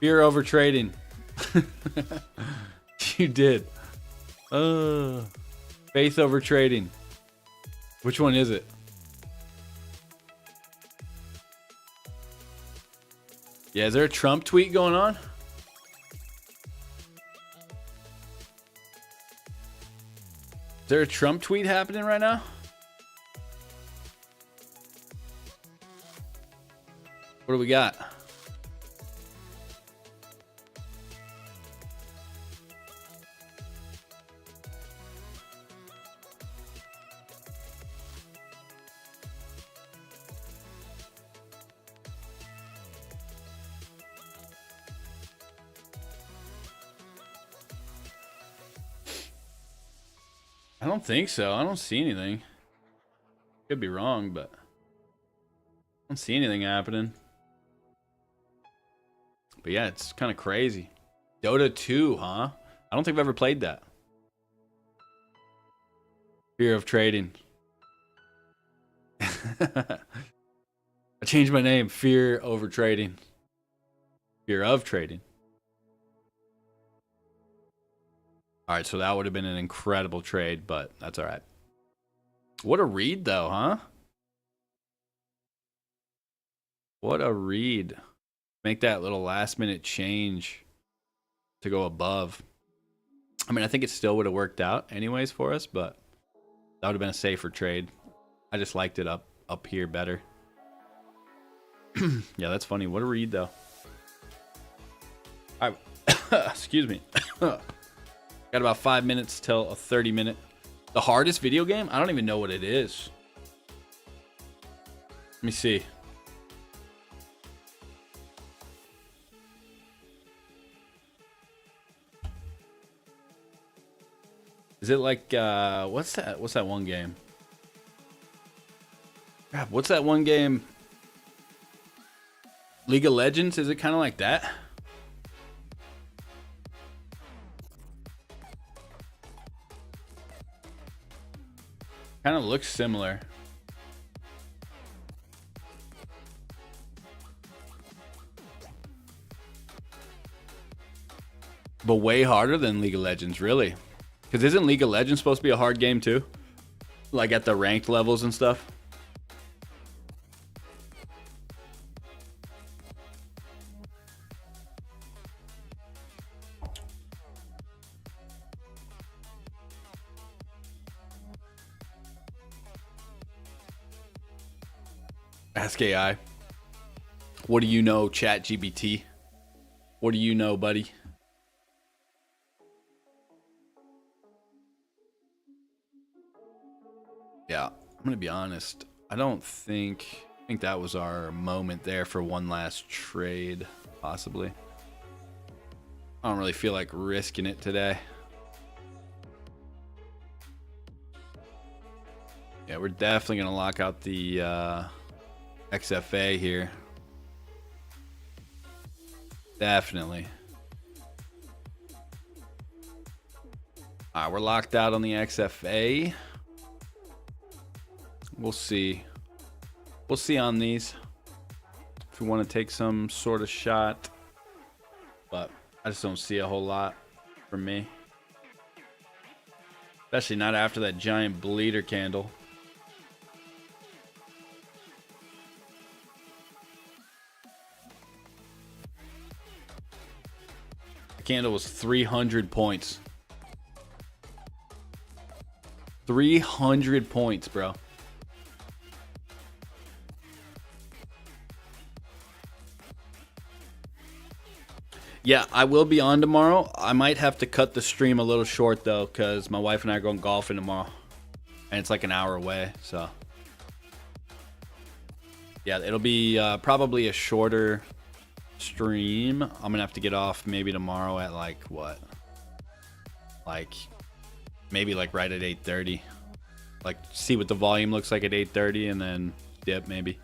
Fear over trading. You did. Faith over trading. Which one is it? Yeah, is there a Trump tweet going on? Is there a Trump tweet happening right now? What do we got? I don't think so. I don't see anything. Could be wrong, but I don't see anything happening. But yeah, it's kind of crazy. Dota 2, huh? I don't think I've ever played that. Fear of trading. I changed my name. Fear over trading. Fear of trading. All right, so that would have been an incredible trade, but that's all right. What a read, though, huh? What a read. Make that little last-minute change to go above. I mean, I think it still would have worked out anyways for us, but that would have been a safer trade. I just liked it up here better. Yeah, that's funny. What a read, though. All right. Excuse me. Got about 5 minutes till a 30-minute. The hardest video game? I don't even know what it is. Let me see. Is it like what's that? What's that one game? God, what's that one game? League of Legends? Is it kind of like that? Kind of looks similar. But way harder than League of Legends, really. Because isn't League of Legends supposed to be a hard game too? Like at the ranked levels and stuff? Ask AI. What do you know, ChatGPT? What do you know, buddy? Yeah, I'm gonna be honest. I think that was our moment there for one last trade, possibly. I don't really feel like risking it today. Yeah, we're definitely gonna lock out the XFA here. Definitely. All right, we're locked out on the XFA. We'll see. We'll see on these if we want to take some sort of shot. But I just don't see a whole lot for me. Especially not after that giant bleeder candle. The candle was 300 points. 300 points, bro. Yeah, I will be on tomorrow. I might have to cut the stream a little short, though, because my wife and I are going golfing tomorrow. And it's like an hour away, so. Yeah, it'll be probably a shorter stream. I'm going to have to get off maybe tomorrow at like, what? Like, maybe like right at 8:30. Like, see what the volume looks like at 8:30 and then dip maybe.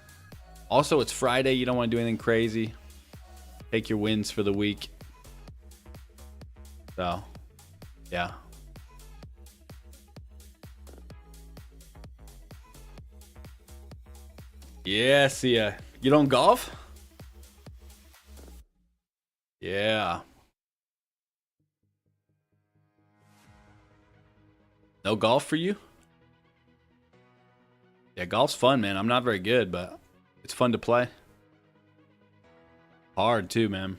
Also, it's Friday. You don't want to do anything crazy. Take your wins for the week. So, yeah. Yeah, see ya. You don't golf? Yeah. No golf for you? Yeah, golf's fun, man. I'm not very good, but it's fun to play. Hard too, man.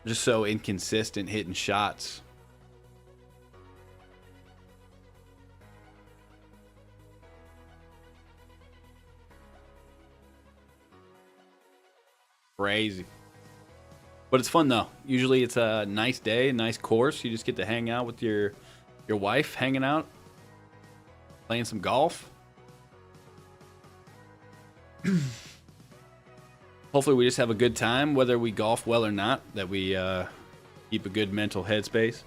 Just so inconsistent hitting shots. Crazy. But it's fun though. Usually it's a nice day, a nice course. You just get to hang out with your wife, hanging out, playing some golf. Hopefully we just have a good time, whether we golf well or not, that we keep a good mental headspace.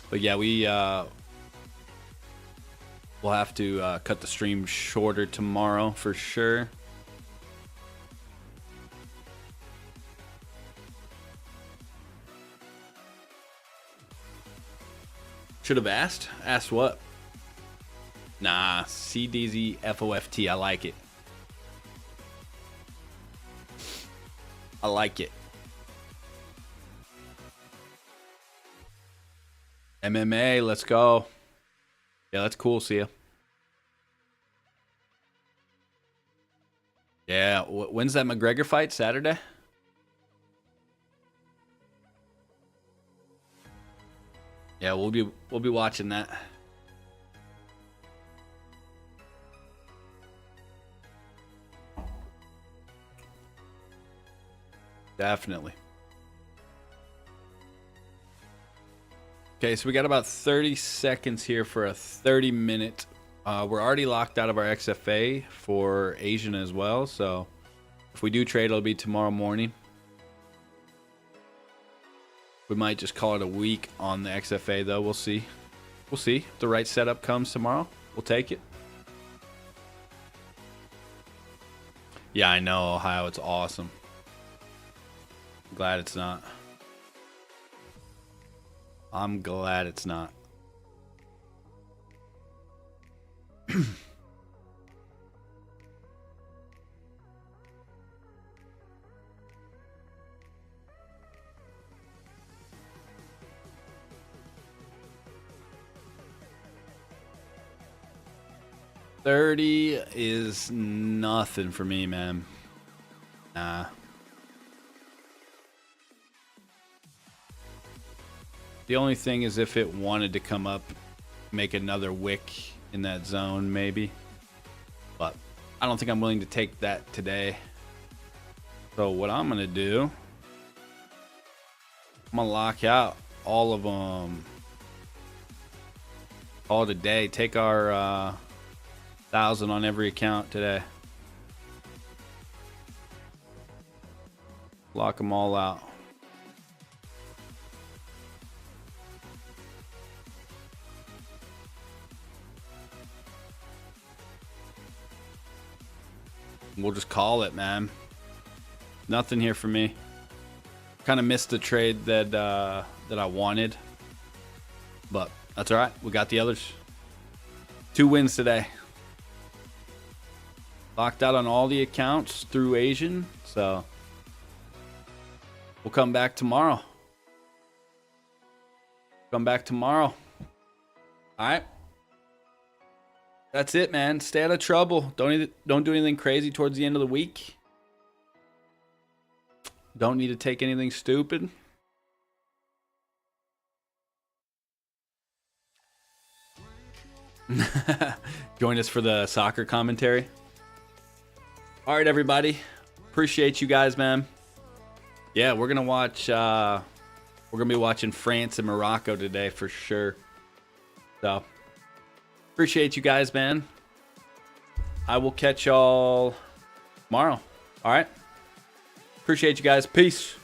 But yeah, we'll have to cut the stream shorter tomorrow for sure. Should have asked. Asked what? Nah, CDZFOFT. I like it. I like it. MMA, let's go. Yeah, that's cool. See ya. Yeah, when's that McGregor fight? Saturday? Yeah, we'll be watching that. Definitely. Okay, so we got about 30 seconds here for a 30-minute. We're already locked out of our XFA for Asian as well, so if we do trade, it'll be tomorrow morning. We might just call it a week on the XFA, though. We'll see. We'll see. If the right setup comes tomorrow, we'll take it. Yeah, I know, Ohio. It's awesome. I'm glad it's not. I'm glad it's not. $30 is nothing for me, man. Nah. The only thing is if it wanted to come up, make another wick in that zone, maybe. But I don't think I'm willing to take that today. So what I'm going to do, I'm going to lock out all of them. All today. Take our 1,000 on every account today. Lock them all out. We'll just call it, man. Nothing here for me. Kind of missed the trade that I wanted, but that's all right. We got the others. 2 wins today. Locked out on all the accounts through Asian, so we'll come back tomorrow. Come back tomorrow. All right. That's it, man. Stay out of trouble. Don't do anything crazy towards the end of the week. Don't need to take anything stupid. Join us for the soccer commentary. All right, everybody. Appreciate you guys, man. Yeah, we're gonna watch. We're gonna be watching France and Morocco today for sure. So. Appreciate you guys, man. I will catch y'all tomorrow. All right. Appreciate you guys. Peace.